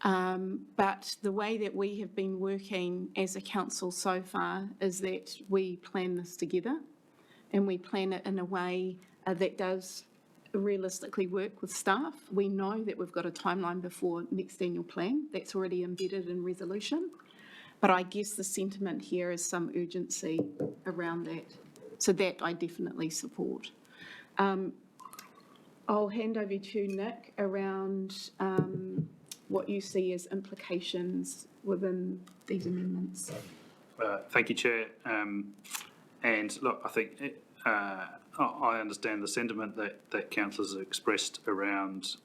But the way that we have been working as a council so far is that we plan this together and we plan it in a way that does realistically work with staff. We know that we've got a timeline before next annual plan that's already embedded in resolution. But I guess the sentiment here is some urgency around that. So that I definitely support. I'll hand over to you, Nick, around what you see as implications within these amendments. Thank you, Chair. And look, I think I understand the sentiment that councillors have expressed around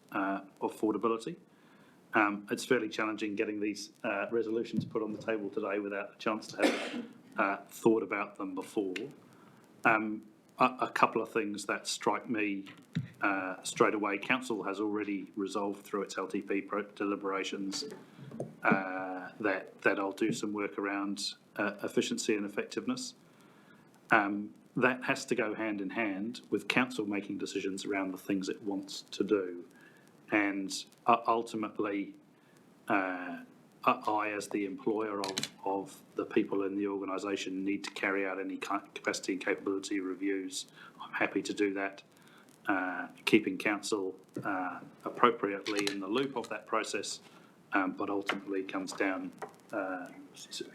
affordability. It's fairly challenging getting these resolutions put on the table today without a chance to have thought about them before. A couple of things that strike me straight away. Council has already resolved through its LTP deliberations that I'll do some work around efficiency and effectiveness. That has to go hand in hand with council making decisions around the things it wants to do. And ultimately, I, as the employer of the people in the organisation, need to carry out any capacity and capability reviews. I'm happy to do that, keeping council appropriately in the loop of that process, but ultimately comes down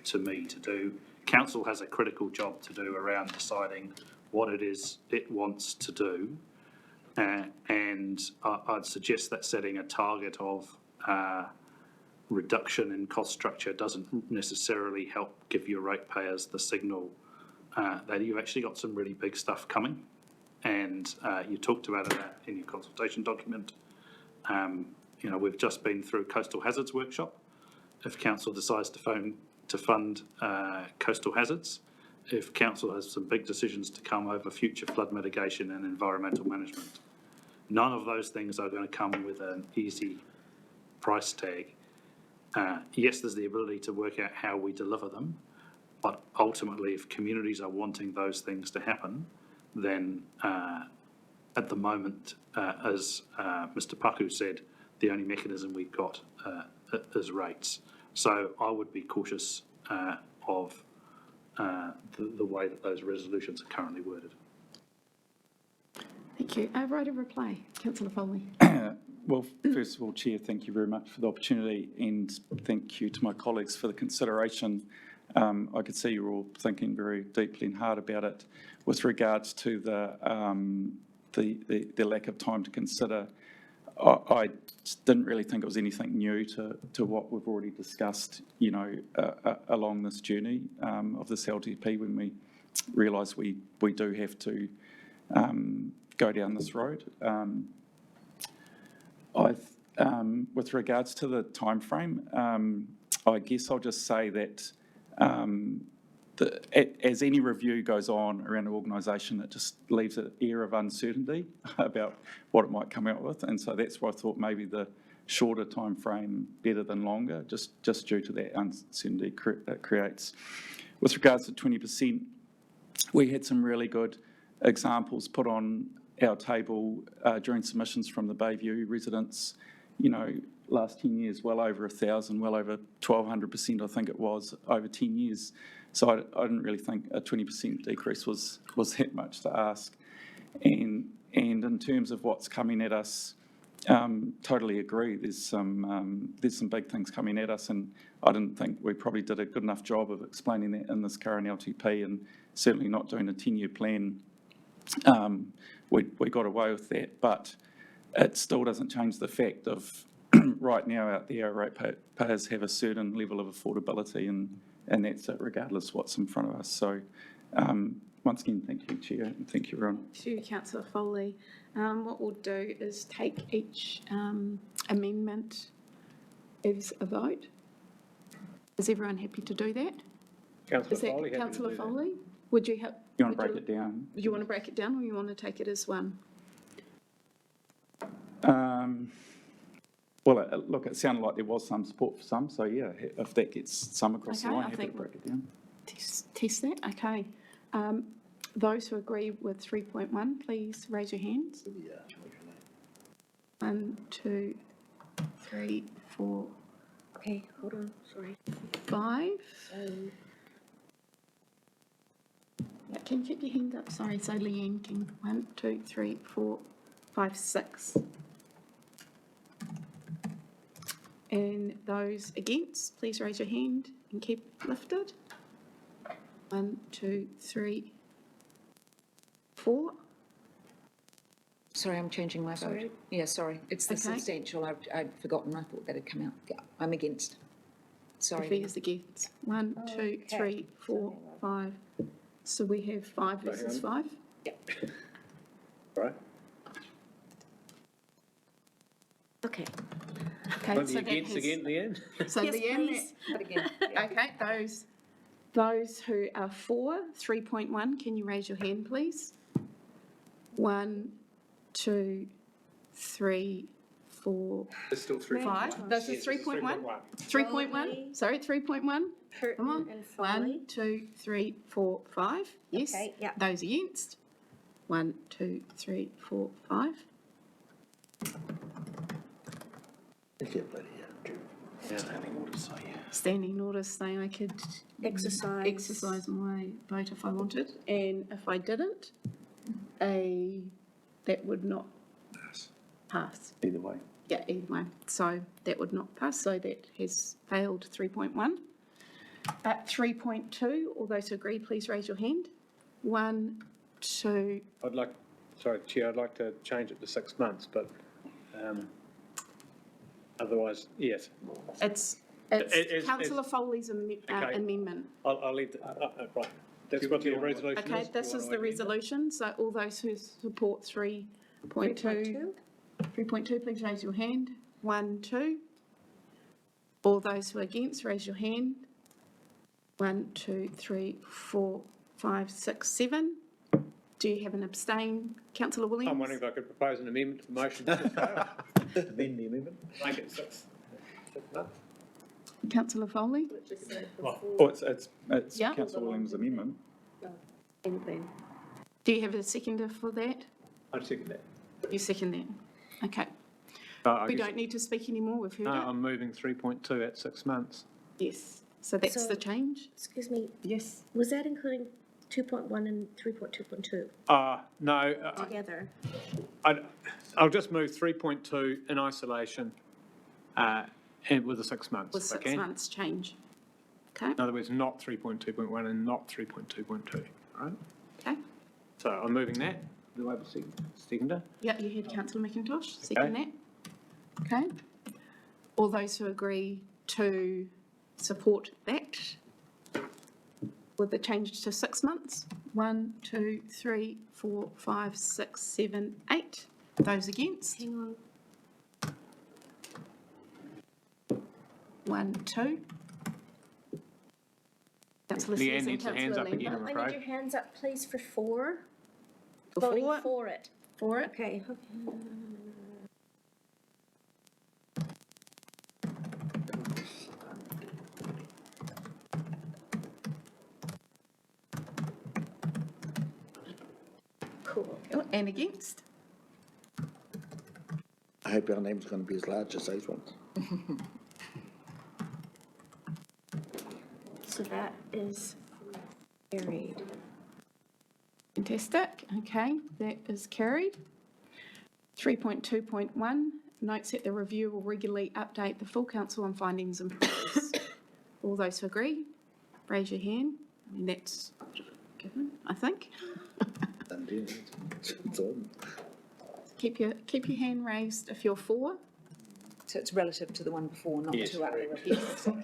to me to do. Council has a critical job to do around deciding what it is it wants to do, and I'd suggest that setting a target of reduction in cost structure doesn't necessarily help give your ratepayers the signal that you've actually got some really big stuff coming, and you talked about it in your consultation document. We've just been through Coastal Hazards Workshop. If council decides to fund coastal hazards, if council has some big decisions to come over future flood mitigation and environmental management, none of those things are going to come with an easy price tag. Yes, there's the ability to work out how we deliver them, But ultimately, if communities are wanting those things to happen, then at the moment, as Mr. Paku said, the only mechanism we've got is rates. So I would be cautious of the way that those resolutions are currently worded. Thank you. Right of reply, Councillor Foley. Well, first of all, Chair, thank you very much for the opportunity, and thank you to my colleagues for the consideration. I could see you're all thinking very deeply and hard about it. With regards to the lack of time to consider, I didn't really think it was anything new to what we've already discussed, you know, along this journey of this LTP, when we realise we do have to go down this road. With regards to the timeframe, I guess I'll just say that as any review goes on around an organisation, it just leaves an air of uncertainty about what it might come out with, and so that's why I thought maybe the shorter timeframe better than longer, just due to that uncertainty it creates. With regards to 20%, we had some really good examples put on our table during submissions from the Bayview residents. You know, last 10 years, well over 1,000, well over 1,200%, I think it was, over 10 years. So I didn't really think a 20% decrease was that much to ask. And in terms of what's coming at us, totally agree. There's some big things coming at us, and I didn't think we probably did a good enough job of explaining that in this current LTP, and certainly not doing a 10-year plan. We got away with that, but it still doesn't change the fact of right now out there, ratepayers have a certain level of affordability, and that's it regardless of what's in front of us. So once again, thank you, Chair, and thank you, everyone. Thank you, Councillor Foley. What we'll do is take each amendment as a vote. Is everyone happy to do that? Councillor Foley, Councillor Foley? Would you have? You want to break it down? Do you want to break it down, or you want to take it as one? Well, look, it sounded like there was some support for some, so yeah, if that gets some across the line, happy to break it down. Test that, okay. Those who agree with 3.1, please raise your hands. 1, 2, 3, 4. Okay, hold on, sorry. 5. Yeah, can you keep your hand up? Sorry, so Leanne can. 1, 2, 3, 4, 5, 6. And those against, please raise your hand and keep it lifted. 1, 2, 3, 4. Sorry, I'm changing my vote. Sorry. Yeah, sorry. It's the Okay. substantial. I'd forgotten. I thought that had come out. Yeah, I'm against. Sorry. If is against. 1, 2, 3, 4, 5. So we have 5 versus 5. Yep. Right. Okay. Okay, Want so the that against has, again, Leanne? so Yes, Leanne, please. But again, okay, those who are for 3.1, can you raise your hand, please? 1, 2, 3, 4, There's still 3. 5. This is 3.1? 3.1? Sorry, 3.1? Come on. And Foley. 1, 2, 3, 4, 5. Yes. Okay, yeah. Those against? 1, 2, 3, 4, 5. Standing orders saying I could exercise my vote if I wanted, and if I didn't, that would not pass. Either way. Yeah, either way. So that would not pass, so that has failed 3.1. 3.2, all those who agree, please raise your hand. 1, 2, Sorry, Chair, I'd like to change it to 6 months, but otherwise, yes. it's Councillor Foley's amendment. I'll leave the, right. That's what the resolution is. Okay, this is the resolution, so all those who support 3.2, please raise your hand. 1, 2. All those who are against, raise your hand. 1, 2, 3, 4, 5, 6, 7. Do you have an abstain, Councillor Williams? I'm wondering if I could propose an amendment to the motion. amend the amendment. Make it 6 months. Councillor Foley? Oh, it's Yeah. Councillor Williams' amendment. Do you have a seconder for that? I'd second that. You second that? Okay. I We guess- don't need to speak anymore, we've heard No, it. I'm moving 3.2 at 6 months. Yes, so that's So- the change? Excuse me, Yes. was that including 2.1 and 3.2.2 No, together? I'll just move 3.2 in isolation and with the 6 months, With if I 6 can. months change. Okay, In other words, not 3.2.1 and not 3.2.2, all right? okay. So I'm moving that. Do I have a seconder? Yeah, you heard councillor McIntosh, second that. Okay. All those who agree to support that with the change to 6 months? 1, 2, 3, 4, 5, 6, 7, 8. Those against? Hang on, 1, 2. Councillor Leanne Sears and needs her hands councillor up again, Lambert. I'm I need afraid. your hands up, please, for 4. For Voting 4? for it. For it? Okay. Cool. And against? I hope our name's going to be as large as those ones. So that is carried. Fantastic. Okay, that is carried. 3.2.1 notes that the review will regularly update the full council on findings and progress. All those who agree, raise your hand. I mean, that's given, I think. And yeah, it's on. Keep your hand raised if you're for. So it's relative to the one before, not Yes, to other correct. reviews. Exactly.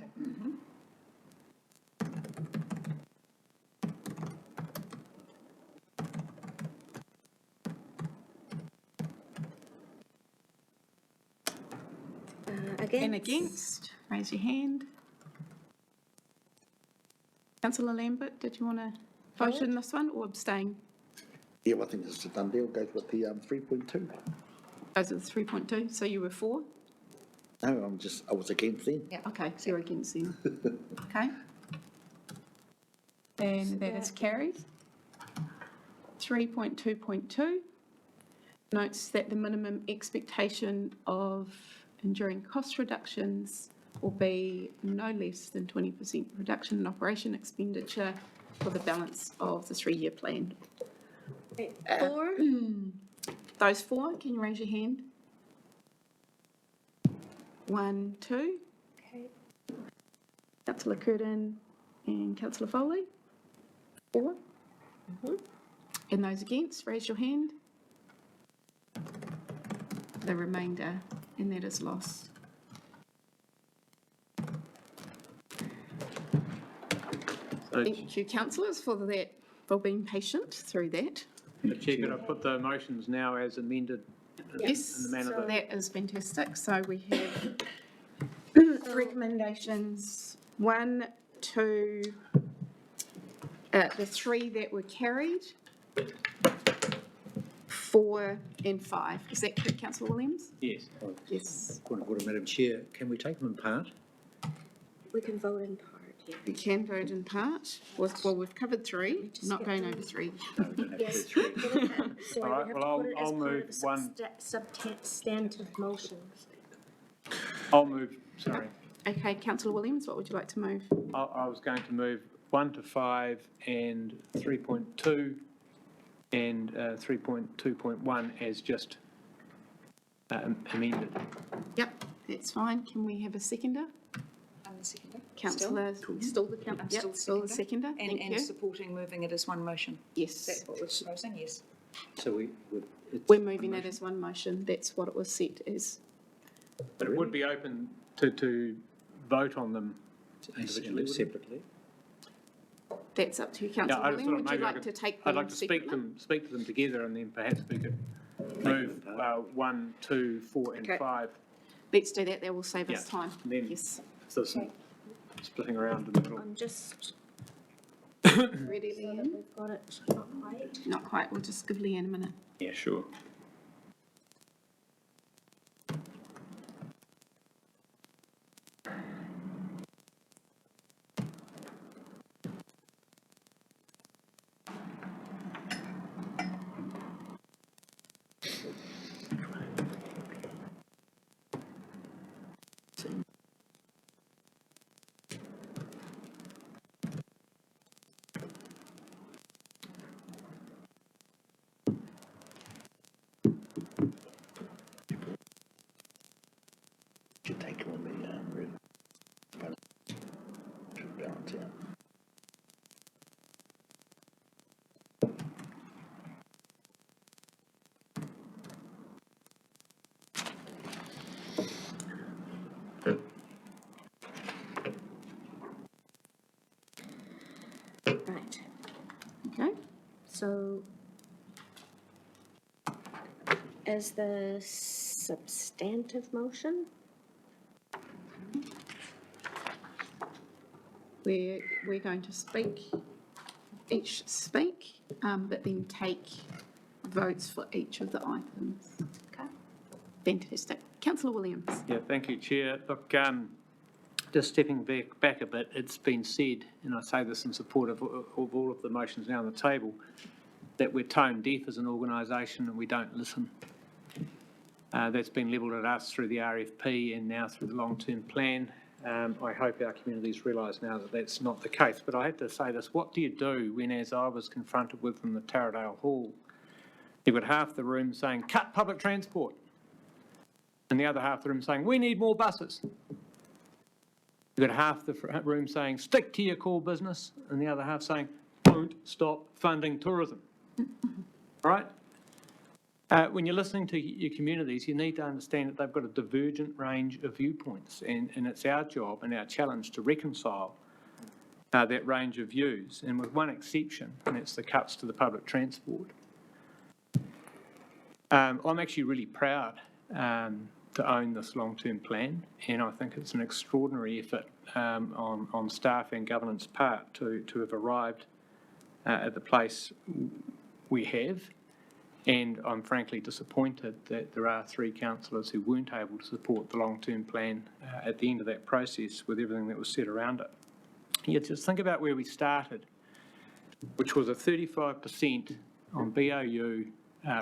Again? And against, raise your hand. Councillor Lambert, did you want to vote in this one or abstain? Yeah, well, I think it's a done deal, goes with the 3.2. Those are the 3.2, so you were for? No, I was against them. Yeah. Okay, so you're against them. Okay. And that is carried. 3.2.2 notes that the minimum expectation of enduring cost reductions will be no less than 20% reduction in operation expenditure for the balance of the 3-year plan. 4? Those for, can you raise your hand? 1, 2. Okay. Councillor Curtin and Councillor Foley. 4. And those against, raise your hand. The remainder, and that is lost. Thank you, councillors, for that, for being patient through that. The Chair, could I put the motions now as amended? Yes, In the manner so that- that is fantastic. So we have recommendations 1, 2, the 3 that were carried, 4 and 5. Is that correct, councillor Williams? Yes. Yes. Point of order, Madam Chair, can we take them in part? We can vote in part, yeah. We can vote in part. Well, we've covered 3, not going over 3. Yes. All Sorry, right, we have to well, put it as I'll part of move a one. substantive motion. I'll move, sorry. Okay, councillor Williams, what would you like to move? I was going to move 1 to 5 and 3.2 and 3.2.1 as just amended. Yep, that's fine. Can we have a seconder? I'm the seconder. Councillor, still the I'm councillor, still still the the seconder, And, thank and you. supporting moving it as one motion. Yes, That's what we're proposing, yes. So we're moving it as one motion, that's what it was set as. But it would be open to vote on them individually. wouldn't it? Separately. That's up to you, Yeah, councillor I just William, thought would you maybe I like could, to take I'd them like to speak to them together and then perhaps we could move 1, 2, 4 and Okay. 5. Let's do that, that will save us Yeah, time. then- Yes. So some splitting around in the middle. I'm just, Ready, Leanne? we've got it, not quite. Not quite, we'll just give Leanne a minute. Yeah, sure. So as the substantive motion, We're going to each speak, but then take votes for each of the items. Okay. Fantastic. Councillor Williams. Yeah, thank you, Chair. Look, just stepping back a bit, it's been said, and I say this in support of all of the motions now on the table, that we're tone deaf as an organisation and we don't listen. That's been levelled at us through the RFP and now through the long-term plan. I hope our communities realise now that that's not the case. But I have to say this, what do you do when, as I was confronted with in the Taradale Hall, you've got half the room saying, cut public transport, and the other half of the room saying, we need more buses. You've got half the room saying, stick to your core business, and the other half saying, don't stop funding tourism. All right? When you're listening to your communities, you need to understand that they've got a divergent range of viewpoints, and it's our job and our challenge to reconcile that range of views, and with one exception, and it's the cuts to the public transport. I'm actually really proud to own this long-term plan, and I think it's an extraordinary effort on staff and governance part to have arrived at the place we have. And I'm frankly disappointed that there are 3 councillors who weren't able to support the long-term plan at the end of that process with everything that was said around it. Yeah, just think about where we started, which was a 35% on BOU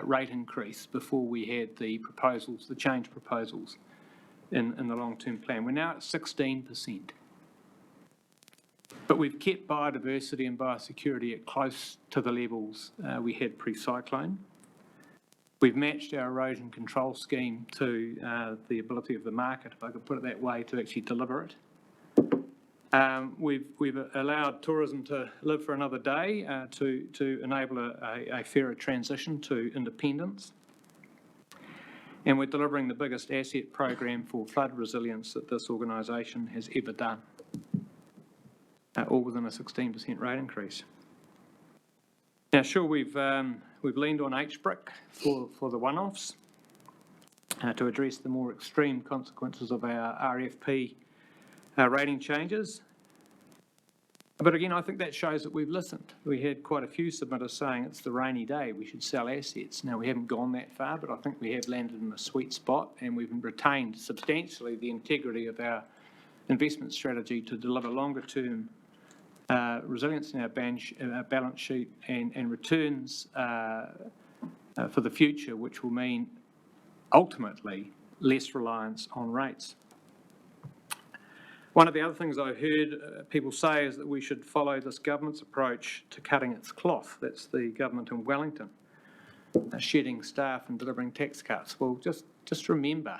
rate increase before we had the proposals, the change proposals in the long-term plan. We're now at 16%. But we've kept biodiversity and biosecurity at close to the levels we had pre-cyclone. We've matched our erosion control scheme to the ability of the market, if I could put it that way, to actually deliver it. We've allowed tourism to live for another day to enable a fairer transition to independence. And we're delivering the biggest asset program for flood resilience that this organisation has ever done, all within a 16% rate increase. Now, sure, we've leaned on HBRIC for the one-offs to address the more extreme consequences of our RFP rating changes. But again, I think that shows that we've listened. We had quite a few submitters saying it's the rainy day, we should sell assets. Now, we haven't gone that far, but I think we have landed in a sweet spot, and we've retained substantially the integrity of our investment strategy to deliver longer-term resilience in our balance sheet and returns for the future, which will mean ultimately less reliance on rates. One of the other things I've heard people say is that we should follow this government's approach to cutting its cloth. That's the government in Wellington, shedding staff and delivering tax cuts. Well, just remember,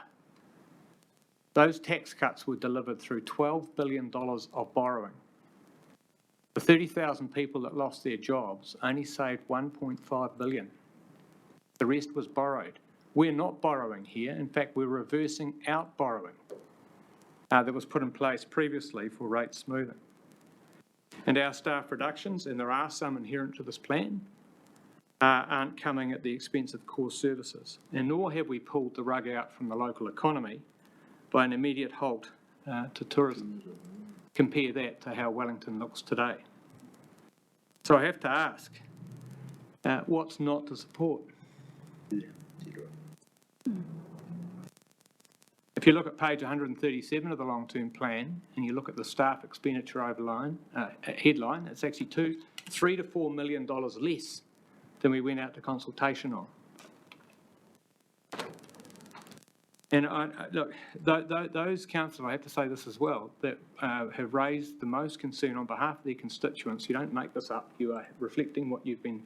those tax cuts were delivered through $12 billion of borrowing. The 30,000 people that lost their jobs only saved $1.5 billion. The rest was borrowed. We're not borrowing here. In fact, we're reversing out borrowing that was put in place previously for rate smoothing. And our staff reductions, and there are some inherent to this plan, aren't coming at the expense of core services. And nor have we pulled the rug out from the local economy by an immediate halt to tourism. Compare that to how Wellington looks today. So I have to ask, what's not to support? If you look at page 137 of the long-term plan and you look at the staff expenditure headline, it's actually $3 to $4 million less than we went out to consultation on. And look, those councillors, I have to say this as well, that have raised the most concern on behalf of their constituents, you don't make this up, you are reflecting what you've been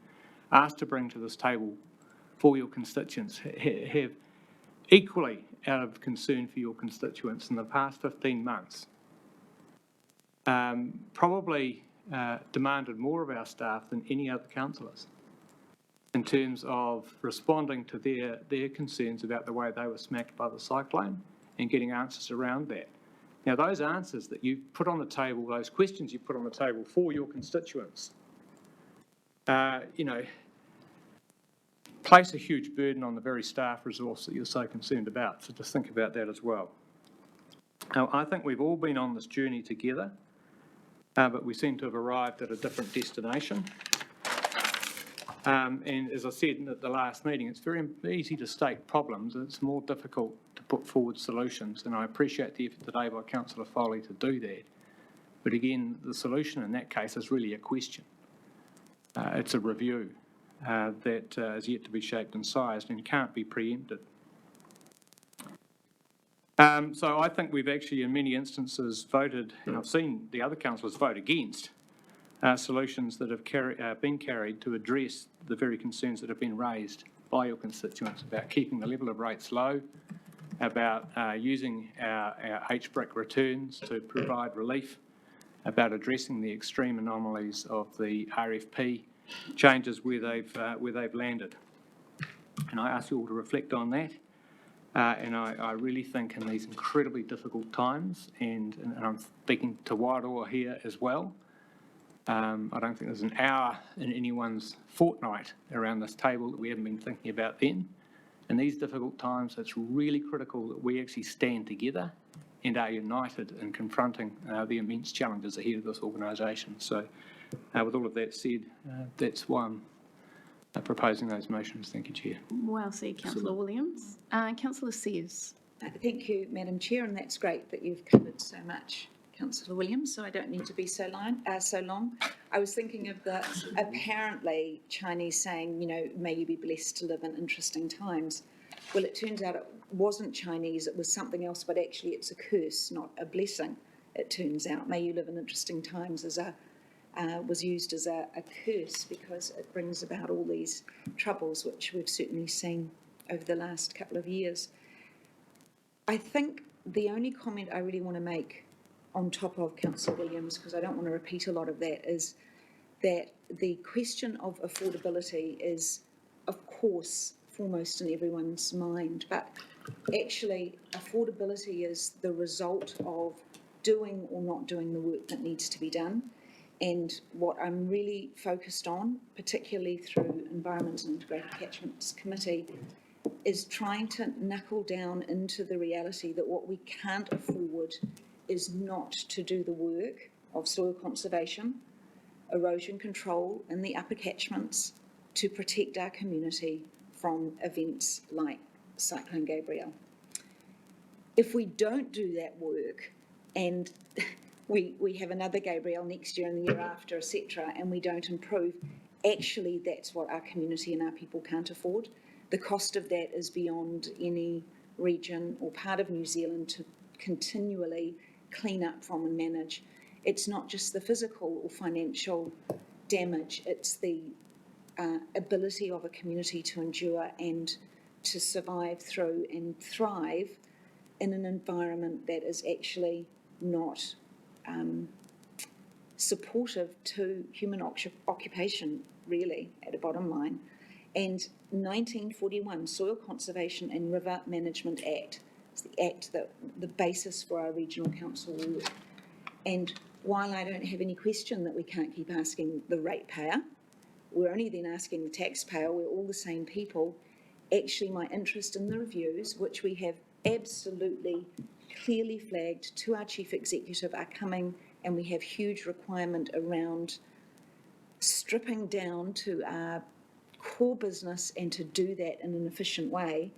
asked to bring to this table for your constituents, have equally out of concern for your constituents in the past 15 months, probably demanded more of our staff than any other councillors in terms of responding to their concerns about the way they were smacked by the cyclone and getting answers around that. Now, those answers that you put on the table, those questions you put on the table for your constituents, place a huge burden on the very staff resource that you're so concerned about. So just think about that as well. Now, I think we've all been on this journey together, but we seem to have arrived at a different destination. And as I said at the last meeting, it's very easy to state problems. It's more difficult to put forward solutions. And I appreciate the effort today by Councillor Foley to do that. But again, the solution in that case is really a question. It's a review that is yet to be shaped and sized and can't be preempted. So I think we've actually, in many instances, voted, and I've seen the other councillors vote against solutions that have been carried to address the very concerns that have been raised by your constituents about keeping the level of rates low, about using our HBRIC returns to provide relief, about addressing the extreme anomalies of the RFP changes where they've landed. And I ask you all to reflect on that. And I really think in these incredibly difficult times, and I'm speaking to Wairoa here as well, I don't think there's an hour in anyone's fortnight around this table that we haven't been thinking about then. In these difficult times, it's really critical that we actually stand together and are united in confronting the immense challenges ahead of this organisation. So with all of that said, that's why I'm proposing those motions. Thank you, Chair. Well said, Councillor Williams. Councillor Sears. Thank you, Madam Chair, and that's great that you've covered so much, Councillor Williams, so I don't need to be so long. I was thinking of the apparently Chinese saying, you know, may you be blessed to live in interesting times. Well, it turns out it wasn't Chinese, it was something else, but actually it's a curse, not a blessing, it turns out. May you live in interesting times was used as a curse because it brings about all these troubles, which we've certainly seen over the last couple of years. I think the only comment I really want to make on top of Councillor Williams, because I don't want to repeat a lot of that, is that the question of affordability is, of course, foremost in everyone's mind, but actually affordability is the result of doing or not doing the work that needs to be done. And what I'm really focused on, particularly through Environment and Integrated Catchments Committee, is trying to knuckle down into the reality that what we can't afford is not to do the work of soil conservation, erosion control in the upper catchments to protect our community from events like Cyclone Gabrielle. If we don't do that work and we have another Gabrielle next year and the year after, etc., and we don't improve, actually that's what our community and our people can't afford. The cost of that is beyond any region or part of New Zealand to continually clean up from and manage. It's not just the physical or financial damage, it's the ability of a community to endure and to survive through and thrive in an environment that is actually not supportive to human occupation, really, at a bottom line. And 1941 Soil Conservation and River Management Act is the act that the basis for our regional council work. And while I don't have any question that we can't keep asking the ratepayer, we're only then asking the taxpayer, we're all the same people. Actually, my interest in the reviews, which we have absolutely clearly flagged to our chief executive, are coming, and we have huge requirement around stripping down to our core business and to do that in an efficient way.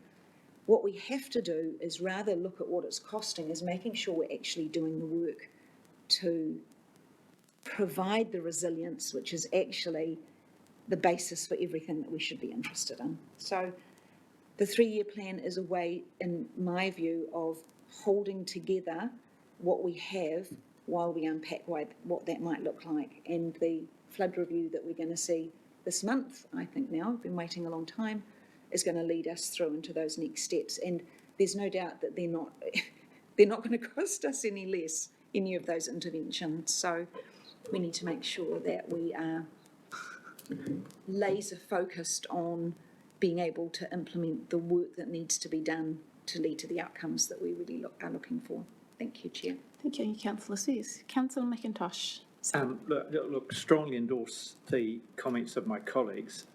What we have to do is rather look at what it's costing, is making sure we're actually doing the work to provide the resilience, which is actually the basis for everything that we should be interested in. So the 3-year plan is a way, in my view, of holding together what we have while we unpack what that might look like. And the flood review that we're going to see this month, I think now, I've been waiting a long time, is going to lead us through into those next steps. And there's no doubt that they're not going to cost us any less, any of those interventions. So we need to make sure that we are laser focused on being able to implement the work that needs to be done to lead to the outcomes that we really are looking for. Thank you, Chair. Thank you, Councillor Sears. Councillor McIntosh. Look, strongly endorse the comments of my colleagues.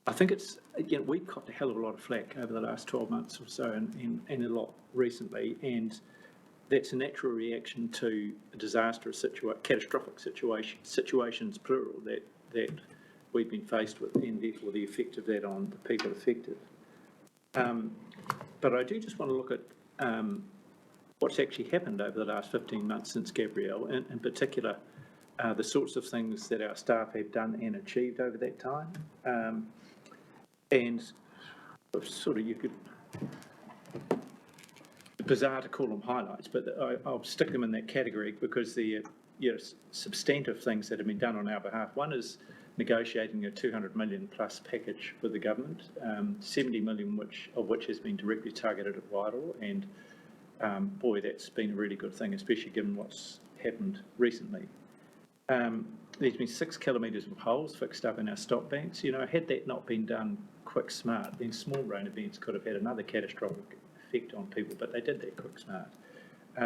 I think it's, again, we've copped a hell of a lot of flack over the last 12 months or so and a lot recently, and that's a natural reaction to a disastrous catastrophic situations, plural, that we've been faced with, and therefore the effect of that on the people affected. But I do just want to look at what's actually happened over the last 15 months since Gabrielle, and in particular, the sorts of things that our staff have done and achieved over that time. And sort of, you could, bizarre to call them highlights, but I'll stick them in that category because they're substantive things that have been done on our behalf. One is negotiating a 200 million plus package with the government, 70 million of which has been directly targeted at Wairoa, and boy, that's been a really good thing, especially given what's happened recently. There's been 6 kilometres of holes fixed up in our stock banks. Had that not been done quick smart, then small rain events could have had another catastrophic effect on people, but they did that quick smart.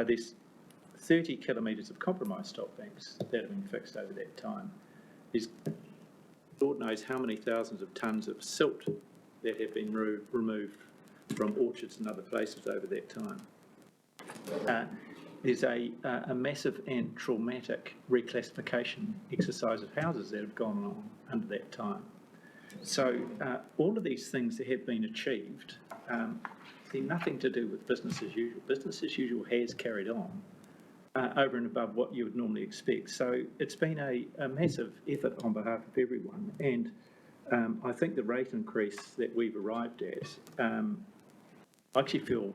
There's 30 kilometres of compromised stock banks that have been fixed over that time. There's Lord knows how many thousands of tonnes of silt that have been removed from orchards and other places over that time. There's a massive and traumatic reclassification exercise of houses that have gone on under that time. So all of these things that have been achieved, they're nothing to do with business as usual. Business as usual has carried on over and above what you would normally expect. So it's been a massive effort on behalf of everyone. And I think the rate increase that we've arrived at, I actually feel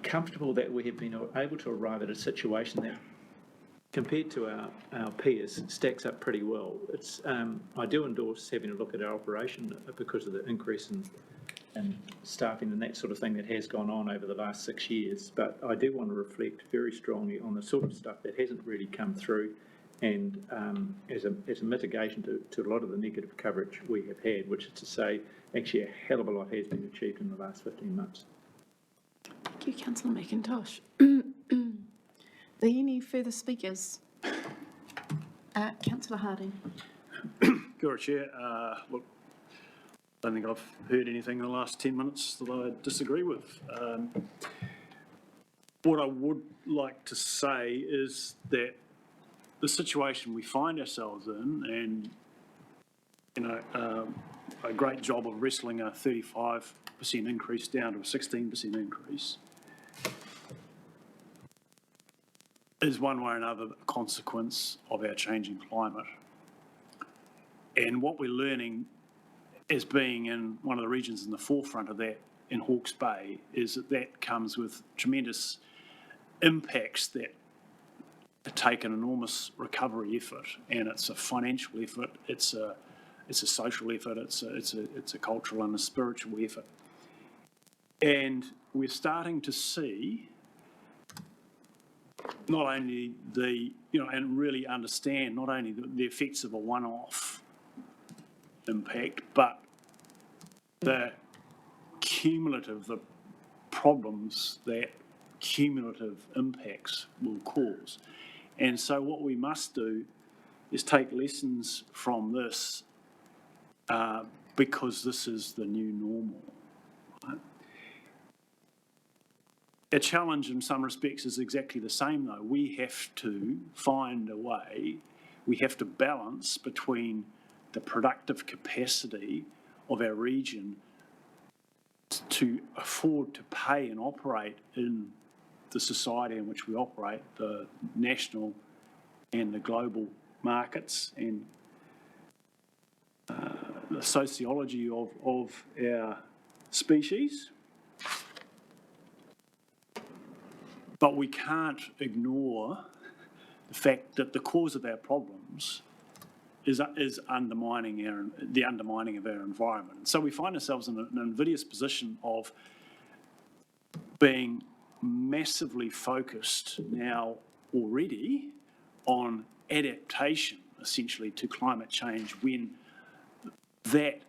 comfortable that we have been able to arrive at a situation that, compared to our peers, stacks up pretty well. I do endorse having a look at our operation because of the increase in staffing and that sort of thing that has gone on over the last 6 years, but I do want to reflect very strongly on the sort of stuff that hasn't really come through, and as a mitigation to a lot of the negative coverage we have had, which is to say actually a hell of a lot has been achieved in the last 15 months. Thank you, Councillor McIntosh. Are there any further speakers? Councillor Harding. Kia ora, Chair. Look, I don't think I've heard anything in the last 10 minutes that I disagree with. What I would like to say is that the situation we find ourselves in, and a great job of wrestling a 35% increase down to a 16% increase, is one way or another a consequence of our changing climate. And what we're learning as being in one of the regions in the forefront of that, in Hawke's Bay, is that comes with tremendous impacts that take an enormous recovery effort, and it's a financial effort, it's a social effort, it's a cultural and a spiritual effort. And we're starting to see not only and really understand not only the effects of a one-off impact, but the problems that cumulative impacts will cause. And so what we must do is take lessons from this, because this is the new normal. Right? A challenge in some respects is exactly the same though. We have to find a way, we have to balance between the productive capacity of our region to afford to pay and operate in the society in which we operate, the national and the global markets, and the sociology of our species. But we can't ignore the fact that the cause of our problems is undermining the undermining of our environment. And so we find ourselves in an invidious position of being massively focused now already on adaptation, essentially, to climate change, when that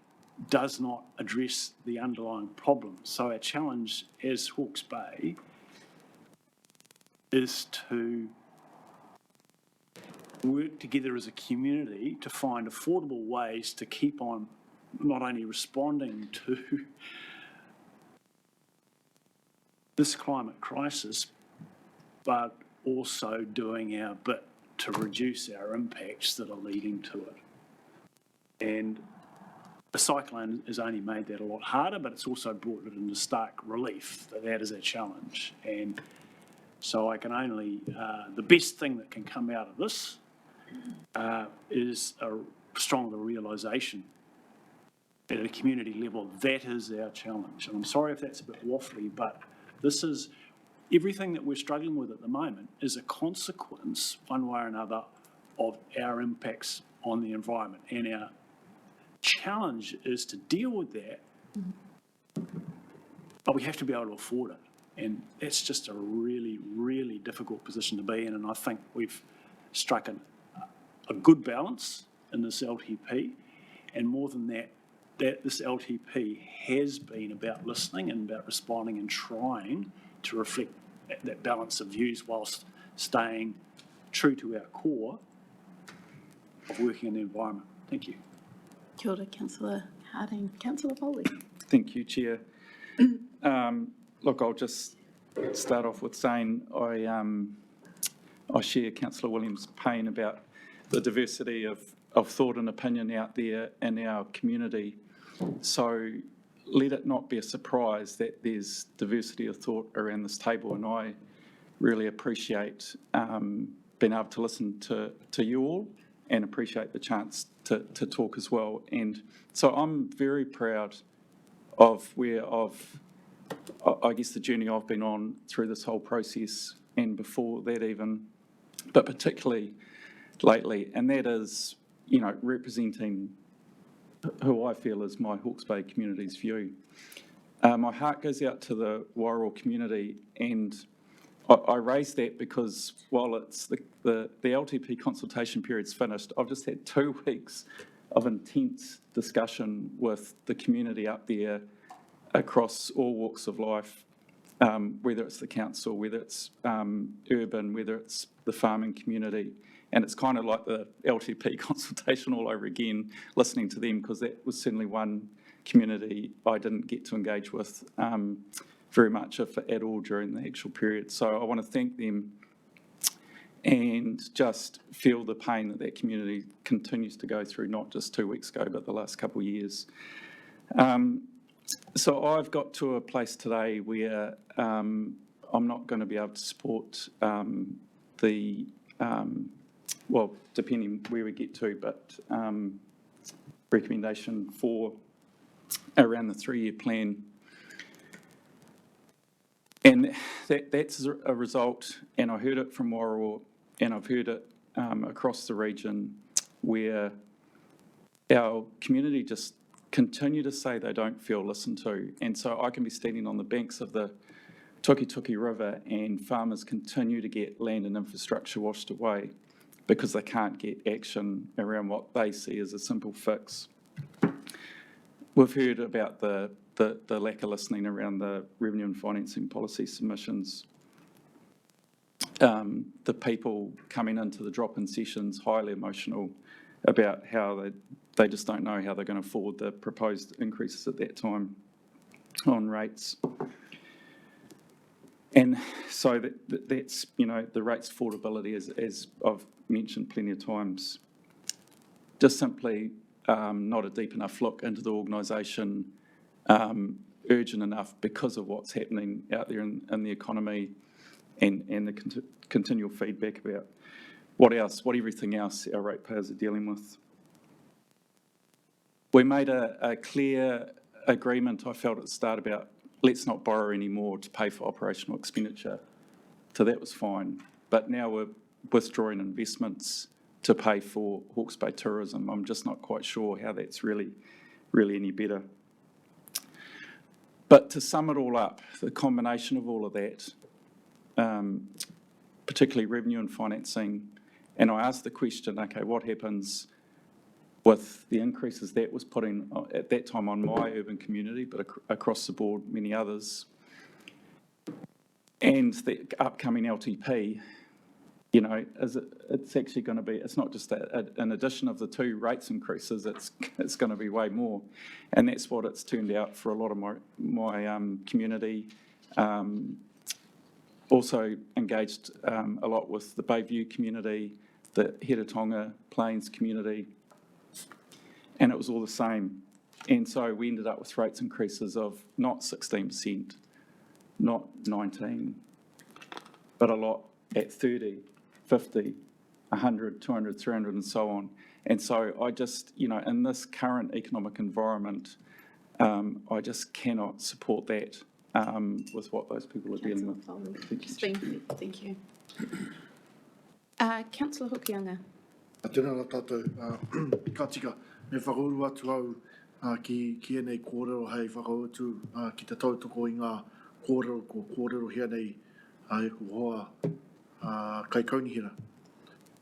does not address the underlying problem. So our challenge as Hawke's Bay is to work together as a community to find affordable ways to keep on not only responding to this climate crisis, but also doing our bit to reduce our impacts that are leading to it. And the cyclone has only made that a lot harder, but it's also brought it into stark relief that that is a challenge. And so I can only, the best thing that can come out of this is a stronger realisation at a community level that is our challenge. And I'm sorry if that's a bit waffly, but this is, everything that we're struggling with at the moment is a consequence, one way or another, of our impacts on the environment. And our challenge is to deal with that, but we have to be able to afford it. And that's just a really, really difficult position to be in. And I think we've struck a good balance in this LTP. And more than that, this LTP has been about listening and about responding and trying to reflect that balance of views whilst staying true to our core of working in the environment. Thank you. Kia ora, Councillor Harding. Councillor Foley. Thank you, Chair. Look, I'll just start off with saying I share Councillor Williams' pain about the diversity of thought and opinion out there in our community. So let it not be a surprise that there's diversity of thought around this table, and I really appreciate being able to listen to you all and appreciate the chance to talk as well. And so I'm very proud of I guess, the journey I've been on through this whole process and before that even, but particularly lately, and that is, representing who I feel is my Hawke's Bay community's view. My heart goes out to the Wairoa community, and I raise that because while it's the LTP consultation period's finished, I've just had 2 weeks of intense discussion with the community up there across all walks of life, whether it's the council, whether it's urban, whether it's the farming community. And it's kind of like the LTP consultation all over again, listening to them, because that was certainly one community I didn't get to engage with very much, if at all, during the actual period. So I want to thank them and just feel the pain that community continues to go through, not just 2 weeks ago, but the last couple of years. So I've got to a place today where I'm not going to be able to support well, depending where we get to, but recommendation for around the 3-year plan. And that's a result, and I heard it from Wairoa, and I've heard it across the region, where our community just continue to say they don't feel listened to. And so I can be standing on the banks of the Tukituki River and farmers continue to get land and infrastructure washed away because they can't get action around what they see as a simple fix. We've heard about the lack of listening around the revenue and financing policy submissions. The people coming into the drop-in sessions highly emotional about how they just don't know how they're going to afford the proposed increases at that time on rates. And so that's, the rates affordability, as I've mentioned plenty of times, just simply not a deep enough look into the organisation, urgent enough because of what's happening out there in the economy and the continual feedback about what everything else our ratepayers are dealing with. We made a clear agreement, I felt at the start, about let's not borrow any more to pay for operational expenditure. So that was fine. But now we're withdrawing investments to pay for Hawke's Bay tourism. I'm just not quite sure how that's really any better. But to sum it all up, the combination of all of that, particularly revenue and financing, and I asked the question, okay, what happens with the increases that was putting at that time on my urban community, but across the board, many others, and the upcoming LTP, you know, it's actually going to be, it's not just an addition of the 2 rates increases, it's going to be way more. And that's what it's turned out for a lot of my community. Also engaged a lot with the Bayview community, the Heretatonga Plains community, and it was all the same. And so we ended up with rates increases of not 16%, not 19%, but a lot at 30, 50, 100, 200, 300, and so on. And so I just, you know, in this current economic environment, I just cannot support that with what those people are dealing with. Thank you. Councillor Hokianga. Tēnā rā tātou, ka tika, me whakauru atu au ki nei kōrero hei whakautu ki te tautoko i ngā kōrero hea nei e ko hoa kai kaunihira.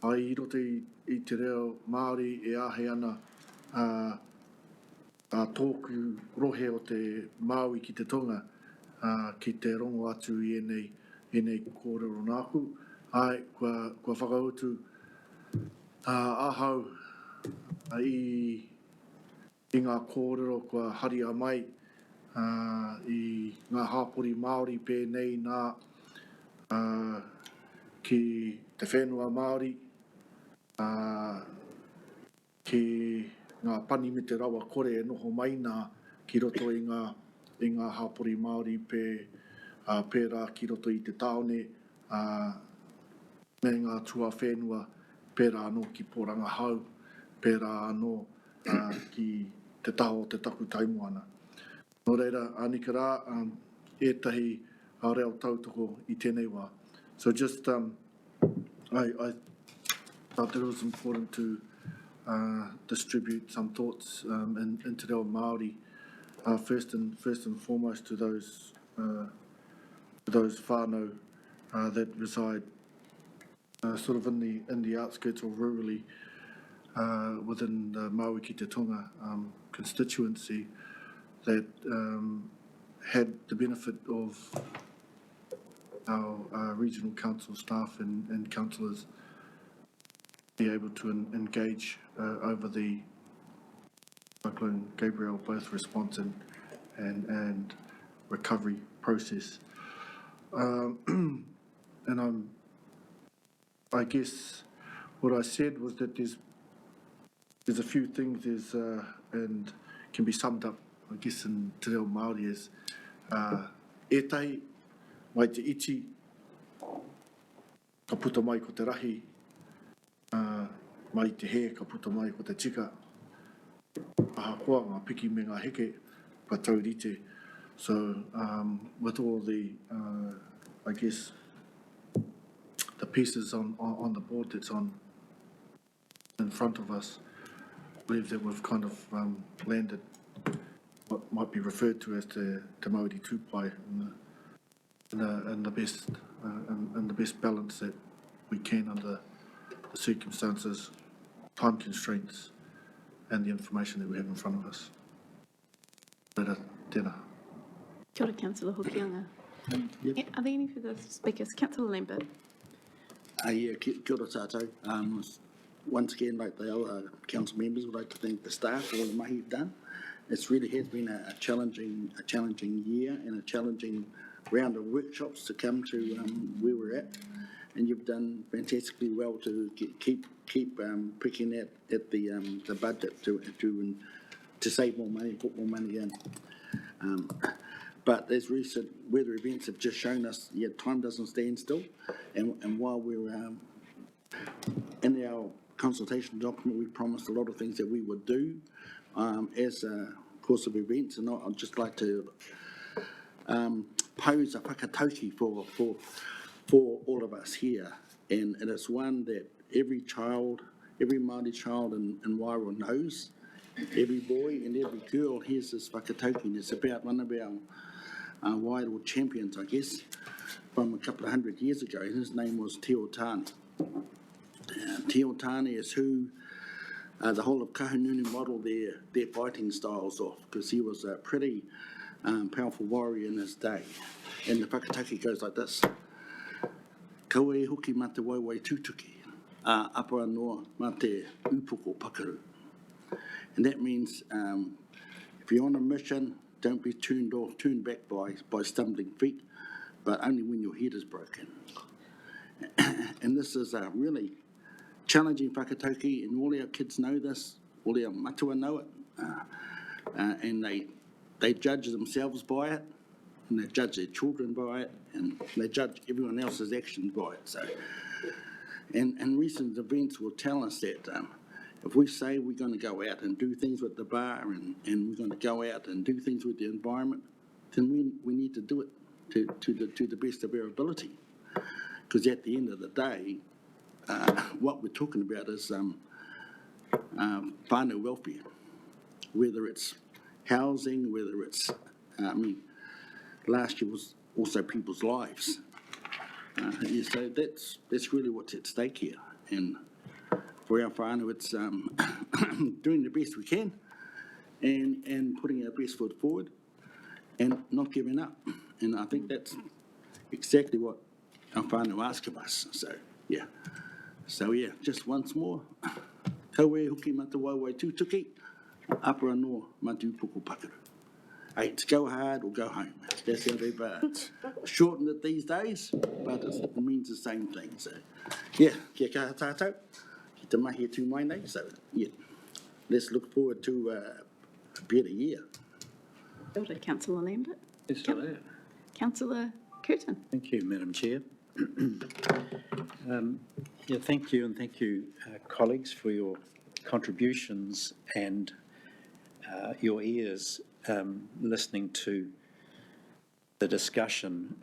Ai i roto i te reo Māori e ahe ana tōku rohe o te Māui ki te tonga ki te rongo atu i nei kōrero nāku. Ai, kua whakautu ahau i ngā kōrero kua haria mai i ngā hāpori Māori pēnei nā ki te whenua Māori, ki ngā pani me te rawa kore e noho mai nā ki roto i ngā hāpori Māori pērā ki roto i te taone me ngā tua whenua pērā anō ki Poranga Hau, pērā anō ki te taho o te taku taimoana. Nō reira, anika rā, ētahi a reo tautoko i tēnei wā. So just, I thought that it was important to distribute some thoughts into reo Māori, first and foremost to those whānau that reside sort of in the outskirts or rurally within the Maui ki te Tonga constituency that had the benefit of our regional council staff and councillors be able to engage over the Cyclone Gabriel both response and recovery process. And I guess what I said was that there's a few things and can be summed up, I guess, in te reo Māori as ētai mai te iti, ka puta mai ko te rahi, mai te he, ka puta mai ko te tika, aha koa ngā piki me ngā heke, pa taurite. So with all the, I guess, the pieces on the board that's on in front of us, I believe that we've kind of landed what might be referred to as the Te Māori tūpai in the best balance that we can under the circumstances, time constraints, and the information that we have in front of us. Tēnā. Kia ora, Councillor Hokianga. Yep. Are there any further speakers? Councillor Lambert. Yeah, kia ora tātou. Once again, like the other council members, would like to thank the staff for all the mahi you've done. It really has been a challenging year and a challenging round of workshops to come to where we're at. And you've done fantastically well to keep picking at the budget to save more money, put more money in. But as recent weather events have just shown us, yeah, time doesn't stand still. And while we're in our consultation document, we promised a lot of things that we would do as a course of events. And I'd just like to pose a whakatauki for all of us here. And it's one that every Māori child in Wairoa knows. Every boy and every girl hears this whakatauki, and it's about one of our Wairoa champions, I guess, from a couple of 100 years ago. His name was Te Otani. Te Otani is who the whole of Kahungunu modelled their fighting styles off, because he was a pretty powerful warrior in his day. And the whakatauki goes like this. kau e hoki mā te waiwai tūtuki, apara noa mā te upoko pakaru. And that means if you're on a mission, don't be turned back by stumbling feet, but only when your head is broken. And this is a really challenging whakatauki, and all our kids know this, all our matua know it, and they judge themselves by it, and they judge their children by it, and they judge everyone else's actions by it. So, and recent events will tell us that if we say we're going to go out and do things with the bar and we're going to go out and do things with the environment, then we need to do it to the best of our ability. Because at the end of the day, what we're talking about is whānau welfare, whether it's housing, whether it's, last year was also people's lives. Yeah, so that's really what's at stake here. And for our whānau, it's doing the best we can and putting our best foot forward and not giving up. And I think that's exactly what our whānau ask of us. So yeah, just once more, kau e hoki mā te waiwai tūtuki, apara noa mā te upoko pakaru. Hey, it's go hard or go home. That's how they've shortened it these days, but it means the same thing. So, yeah, kia kaha tātou, ki te mahi tū mai nei. So, yeah, let's look forward to a better year. Builder, Councillor Lambert. Yes, still there. Councillor Curtin. Thank you, Madam Chair. Thank you, and thank you, colleagues, for your contributions and your ears listening to the discussion.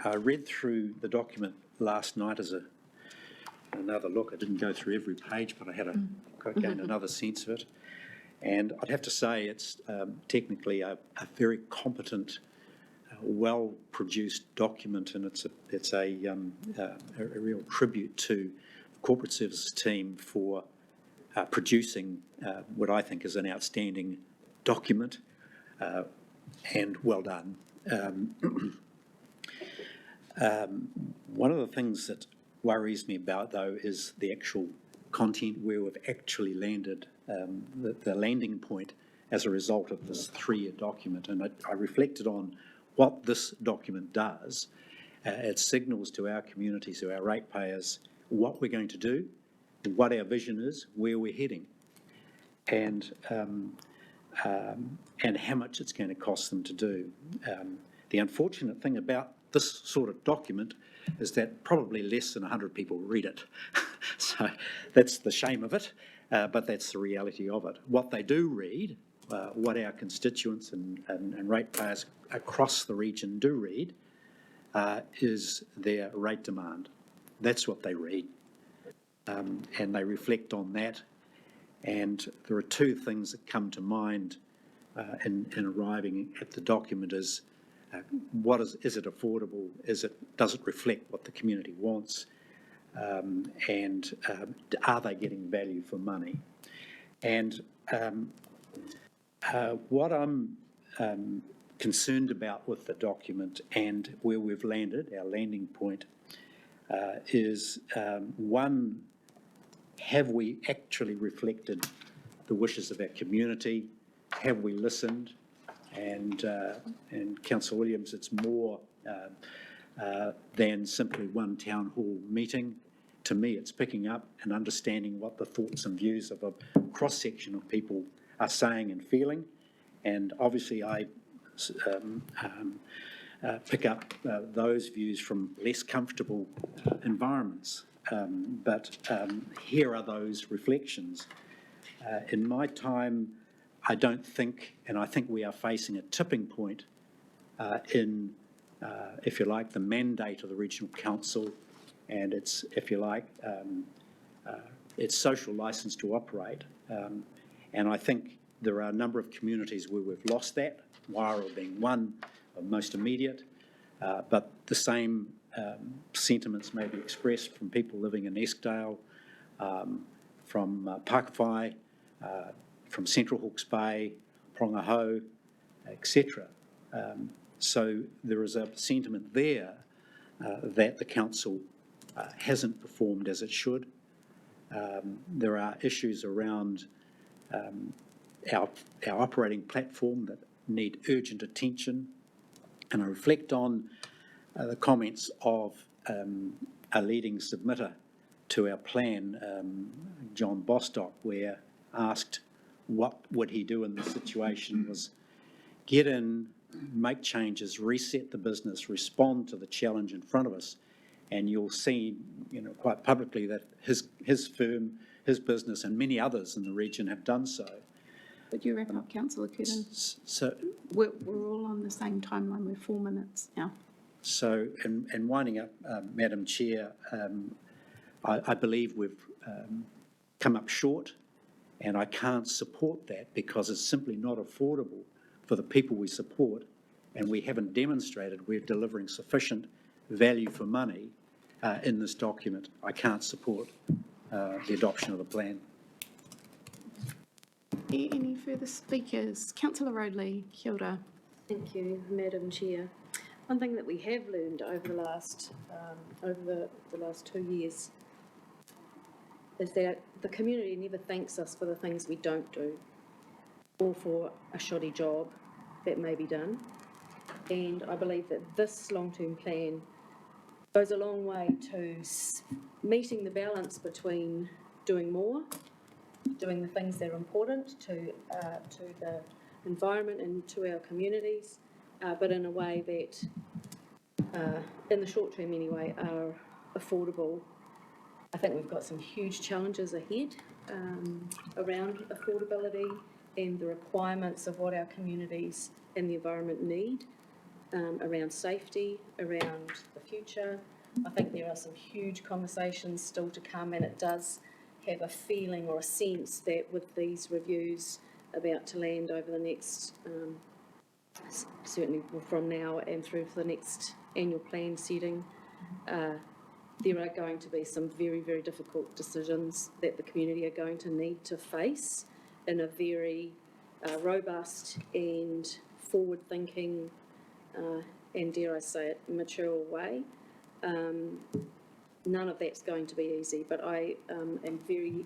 I read through the document last night as another look. I didn't go through every page, but I had gained another sense of it. And I'd have to say it's technically a very competent, well-produced document, and it's a real tribute to the corporate services team for producing what I think is an outstanding document, and well done. One of the things that worries me about, though, is the actual content, where we've actually landed, the landing point as a result of this 3-year document. And I reflected on what this document does. It signals to our communities, to our ratepayers, what we're going to do, what our vision is, where we're heading, and how much it's going to cost them to do. The unfortunate thing about this sort of document is that probably less than 100 people read it. So that's the shame of it, but that's the reality of it. What they do read, what our constituents and ratepayers across the region do read, is their rate demand. That's what they read. And they reflect on that. And there are two things that come to mind in arriving at the document: is is it affordable? Does it reflect what the community wants? And are they getting value for money? And what I'm concerned about with the document and where we've landed, our landing point, is one, have we actually reflected the wishes of our community? Have we listened? And Councillor Williams, it's more than simply one town hall meeting. To me, it's picking up and understanding what the thoughts and views of a cross-section of people are saying and feeling. And obviously I pick up those views from less comfortable environments. But here are those reflections. In my time, I don't think, and I think we are facing a tipping point in, if you like, the mandate of the Regional Council and its, if you like, its social licence to operate. And I think there are a number of communities where we've lost that, Wairau being one, most immediate, but the same sentiments may be expressed from people living in Eskdale, from Pakawhai, from Central Hawke's Bay, Prongaho, etc. So there is a sentiment there that the council hasn't performed as it should. There are issues around our operating platform that need urgent attention, and I reflect on the comments of a leading submitter to our plan, John Bostock, where asked what would he do in this situation was get in, make changes, reset the business, respond to the challenge in front of us, and you'll see, quite publicly that his firm, his business, and many others in the region have done so. Would you wrap up, Councillor Curtin? So We're all on the same timeline. We're 4 minutes now. So, in winding up, Madam Chair, I believe we've come up short, and I can't support that because it's simply not affordable for the people we support, and we haven't demonstrated we're delivering sufficient value for money in this document. I can't support the adoption of the plan. Any further speakers? Councillor Rodley, kia ora. Thank you, Madam Chair. One thing that we have learned over the last 2 years is that the community never thanks us for the things we don't do or for a shoddy job that may be done. And I believe that this long-term plan goes a long way to meeting the balance between doing more, doing the things that are important to the environment and to our communities, but in a way that, in the short term anyway, are affordable. I think we've got some huge challenges ahead around affordability and the requirements of what our communities and the environment need, around safety, around the future. I think there are some huge conversations still to come, and it does have a feeling or a sense that with these reviews about to land over the next, certainly from now and through to the next annual plan setting, there are going to be some very, very difficult decisions that the community are going to need to face in a very robust and forward-thinking and, dare I say it, mature way. None of that's going to be easy, but I am very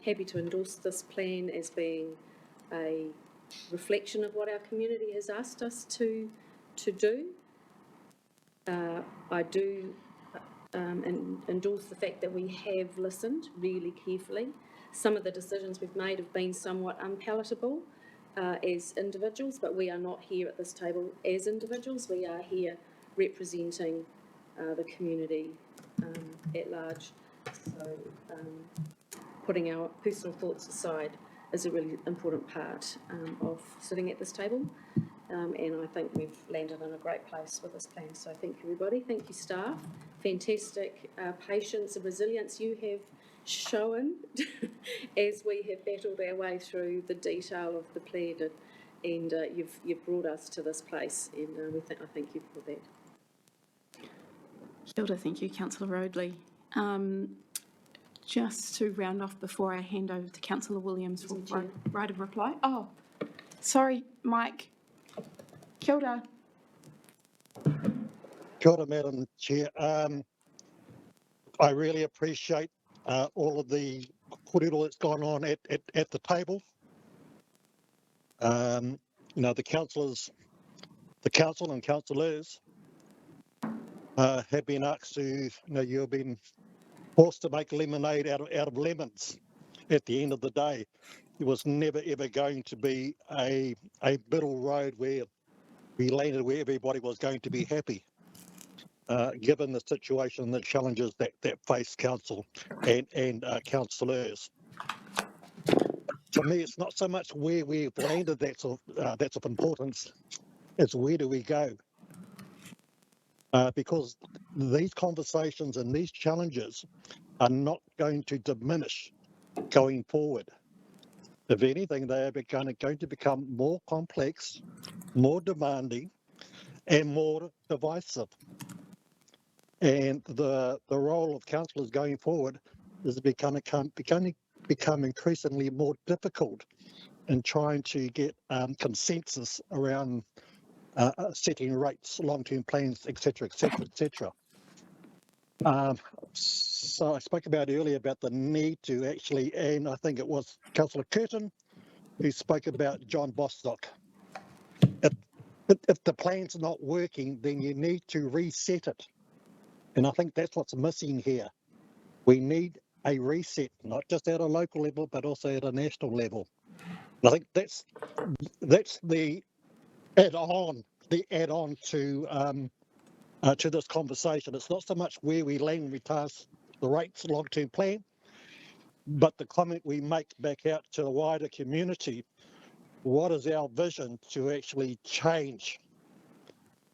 happy to endorse this plan as being a reflection of what our community has asked us to do. I do endorse the fact that we have listened really carefully. Some of the decisions we've made have been somewhat unpalatable as individuals, but we are not here at this table as individuals. We are here representing the community at large. So putting our personal thoughts aside is a really important part of sitting at this table. And I think we've landed in a great place with this plan. So thank you, everybody. Thank you, staff. Fantastic patience and resilience you have shown as we have battled our way through the detail of the plan, and you've brought us to this place, and I thank you for that. Kia ora, thank you, Councillor Rodley. Just to round off before I hand over to Councillor Williams for right of reply. Oh, sorry, Mike. Kia ora. Kia ora, Madam Chair. I really appreciate all of the kōrero that's gone on at the table. The council and councillors have been asked to, you've been forced to make lemonade out of lemons. At the end of the day, it was never ever going to be a middle road where we landed where everybody was going to be happy. Given the situation and the challenges that face council and councillors. To me, it's not so much where we've landed that's of importance, it's where do we go? Because these conversations and these challenges are not going to diminish going forward. If anything, they are going to become more complex, more demanding, and more divisive. And the role of councillors going forward is become increasingly more difficult in trying to get consensus around setting rates, long-term plans, etc., etc., etc. So I spoke about earlier about the need to actually, and I think it was Councillor Curtin who spoke about John Bostock. If the plan's not working, then you need to reset it. And I think that's what's missing here. We need a reset, not just at a local level, but also at a national level. And I think that's the add-on to this conversation. It's not so much where we land when we pass the rates long-term plan, but the comment we make back out to the wider community. What is our vision to actually change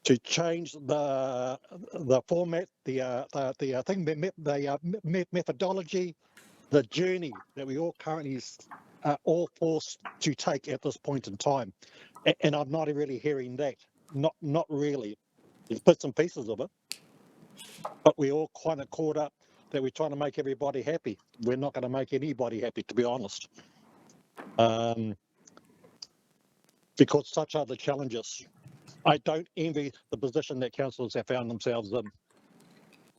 the format, the methodology, the journey that we all currently are all forced to take at this point in time? And I'm not really hearing that. Not really. There's bits and pieces of it, but we all kind of caught up that we're trying to make everybody happy. We're not going to make anybody happy, to be honest, because such are the challenges. I don't envy the position that councillors have found themselves in,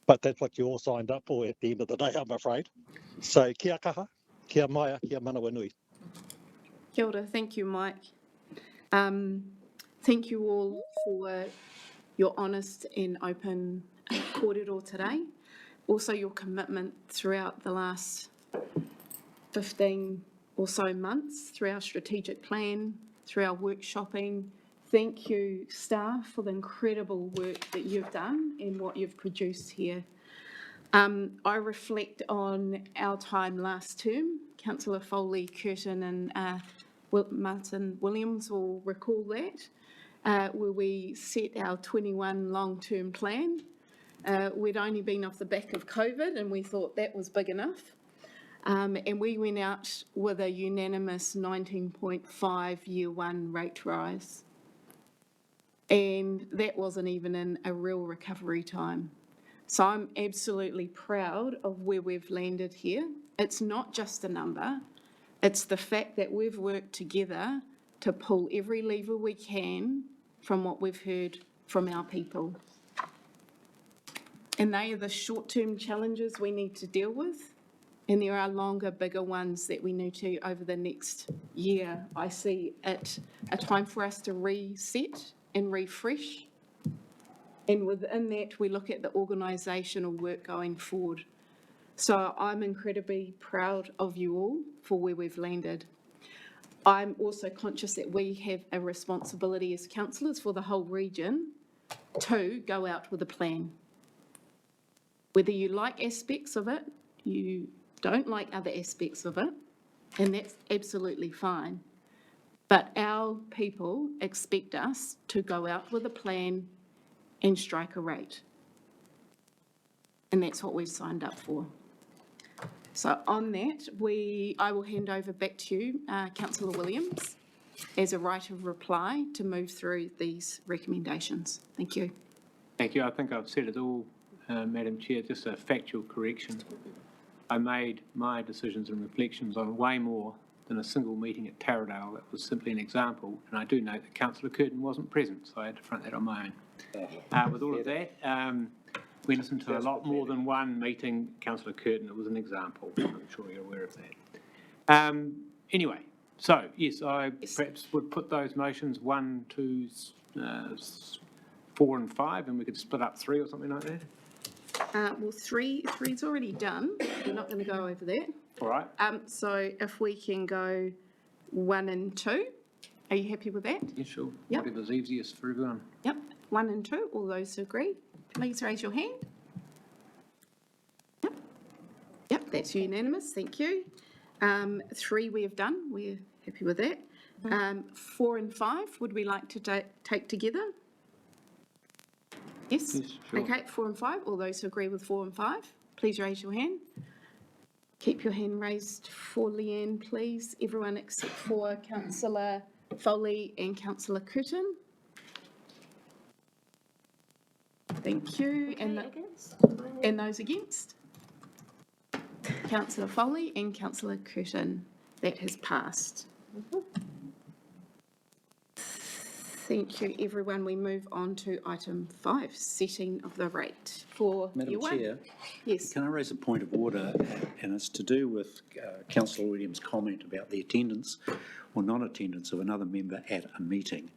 but that's what you all signed up for at the end of the day, I'm afraid. So kia kaha, kia maia, kia manawa nui. Kia ora, thank you, Mike. Thank you all for your honest and open kōrero today. Also your commitment throughout the last 15 or so months through our strategic plan, through our workshopping. Thank you, staff, for the incredible work that you've done and what you've produced here. I reflect on our time last term. Councillor Foley, Curtin and Martin Williams will recall that, where we set our 21 long-term plan. We'd only been off the back of COVID and we thought that was big enough. And we went out with a unanimous 19.5 year one rate rise. And that wasn't even in a real recovery time. So I'm absolutely proud of where we've landed here. It's not just a number, it's the fact that we've worked together to pull every lever we can from what we've heard from our people. And they are the short-term challenges we need to deal with. And there are longer, bigger ones that we need to over the next year. I see it a time for us to reset and refresh. And within that, we look at the organisational work going forward. So I'm incredibly proud of you all for where we've landed. I'm also conscious that we have a responsibility as councillors for the whole region to go out with a plan. Whether you like aspects of it, you don't like other aspects of it, and that's absolutely fine. But our people expect us to go out with a plan and strike a rate. And that's what we've signed up for. So on that, I will hand over back to you, Councillor Williams, as a right of reply to move through these recommendations. Thank you. Thank you. I think I've said it all, Madam Chair. Just a factual correction. I made my decisions and reflections on way more than a single meeting at Taradale. That was simply an example. And I do note that Councillor Curtin wasn't present, so I had to front that on my own. With all of that, we listened to a lot more than one meeting. Councillor Curtin, it was an example. I'm sure you're aware of that. Anyway, so yes, I perhaps would put those motions 1, 2, 4 and 5, and we could split up 3 or something like that. Well, three's already done. We're not going to go over that. All right. So if we can go 1 and 2, are you happy with that? Yeah, sure. Yep. Whatever's easiest for everyone. Yep. 1 and 2. All those who agree, please raise your hand. Yep. Yep. That's unanimous. Thank you. 3 we have done. We're happy with that. 4 and 5. Would we like to take together? Yes? Yes, sure. Okay, 4 and 5. All those who agree with 4 and 5, please raise your hand. Keep your hand raised for Leanne, please. Everyone except for Councillor Foley and Councillor Curtin. Thank you. And those against? Councillor Foley and Councillor Curtin. That has passed. Thank you, everyone. We move on to item 5, setting of the rate for Madam year 1. Chair, Yes. can I raise a point of order, and it's to do with Councillor Williams' comment about the attendance or non-attendance of another member at a meeting.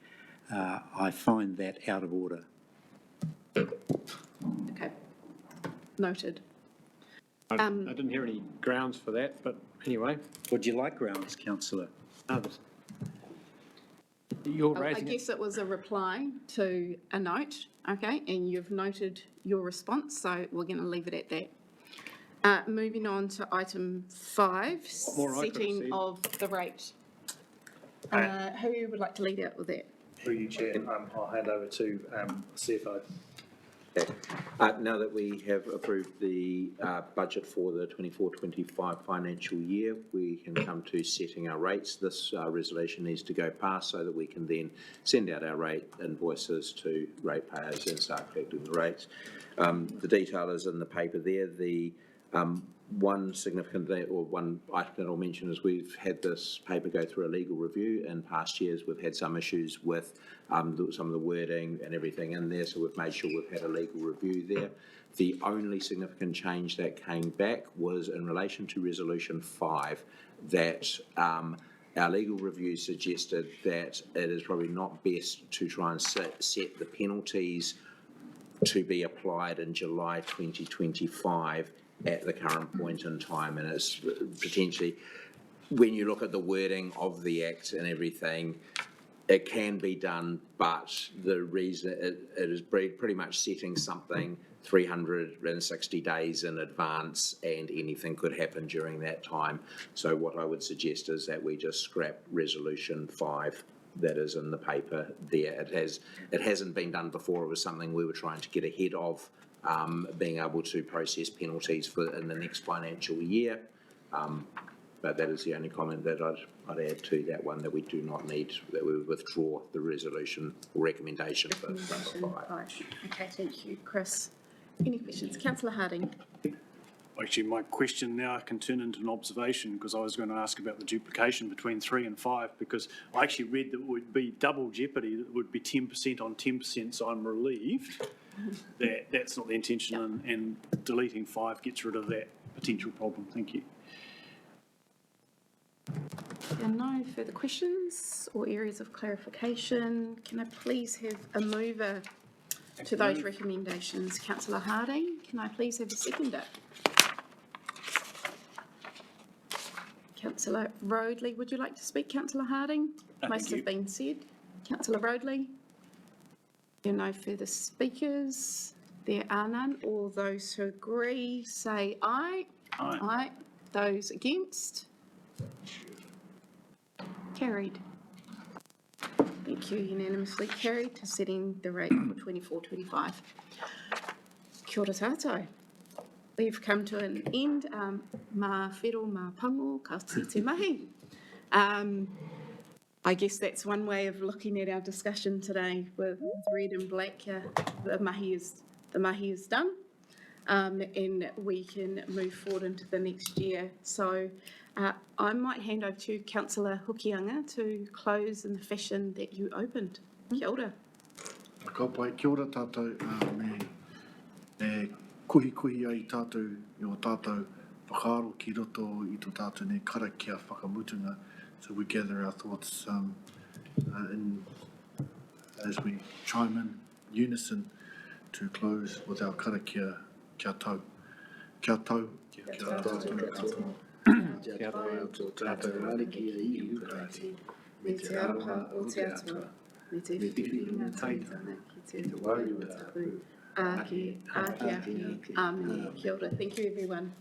I find that out of order. Okay. Noted. I didn't hear any grounds for that, but anyway. Would you like grounds, councillor? You're I raising it. guess it was a reply to a note, okay, and you've noted your response, so we're going to leave it at that. Moving on to item 5, more I could have setting said. of the rate. Who would like to lead out with that? Through you, Chair, I'll hand over to CFO. Okay. Now that we have approved the budget for the 24-25 financial year, we can come to setting our rates. This resolution needs to go past so that we can then send out our rate invoices to ratepayers and start collecting the rates. The detail is in the paper there. The one significant or one item that I'll mention is we've had this paper go through a legal review. In past years, we've had some issues with some of the wording and everything in there, so we've made sure we've had a legal review there. The only significant change that came back was in relation to Resolution 5, that our legal review suggested that it is probably not best to try and set the penalties to be applied in July 2025 at the current point in time, and it's potentially, when you look at the wording of the Act and everything, it can be done, but the reason it is pretty much setting something 360 days in advance, and anything could happen during that time. So what I would suggest is that we just scrap Resolution 5 that is in the paper there. It hasn't been done before. It was something we were trying to get ahead of, being able to process penalties in the next financial year. But that is the only comment that I'd add to that one, that we do not need, that we withdraw the resolution or recommendation for number 5. Okay, thank you, Chris. Any questions? Councillor Harding. Actually, my question now can turn into an observation, because I was going to ask about the duplication between 3 and 5, because I actually read that it would be double jeopardy, that it would be 10% on 10%, so I'm relieved that that's not the intention, and deleting 5 gets rid of that potential problem. Thank you. There are no further questions or areas of clarification. Can I please have a mover to those recommendations? Councillor Harding, can I please have a seconder? Councillor Roadley, would you like to speak, Councillor Harding? Most have been said. Councillor Roadley? There are no further speakers. There are none. All those who agree say aye. Aye. Aye. Those against? Carried. Thank you. Unanimously carried to setting the rate for 24-25. Kia ora tātou. We've come to an end. Mā whiro, mā pango, ka tite mahi. I guess that's one way of looking at our discussion today with red and black. The mahi is done, and we can move forward into the next year. So I might hand over to Councillor Hokianga to close in the fashion that you opened. Kia ora. Ka pai, kia ora tātou, me kuhi ai tātou, i o tātou whakaaro ki roto i tō tātou ne karakia whakamutunga. So we gather our thoughts as we chime in unison to close with our karakia kia tau. Kia tau. Kia tau. Kia tau tātou rārikia I ukarati. Me te aroha o te atua. Me te whiwhinga taitana ki te wari o tātou. Ake, ake, ake. Amen. Kia ora. Thank you, everyone.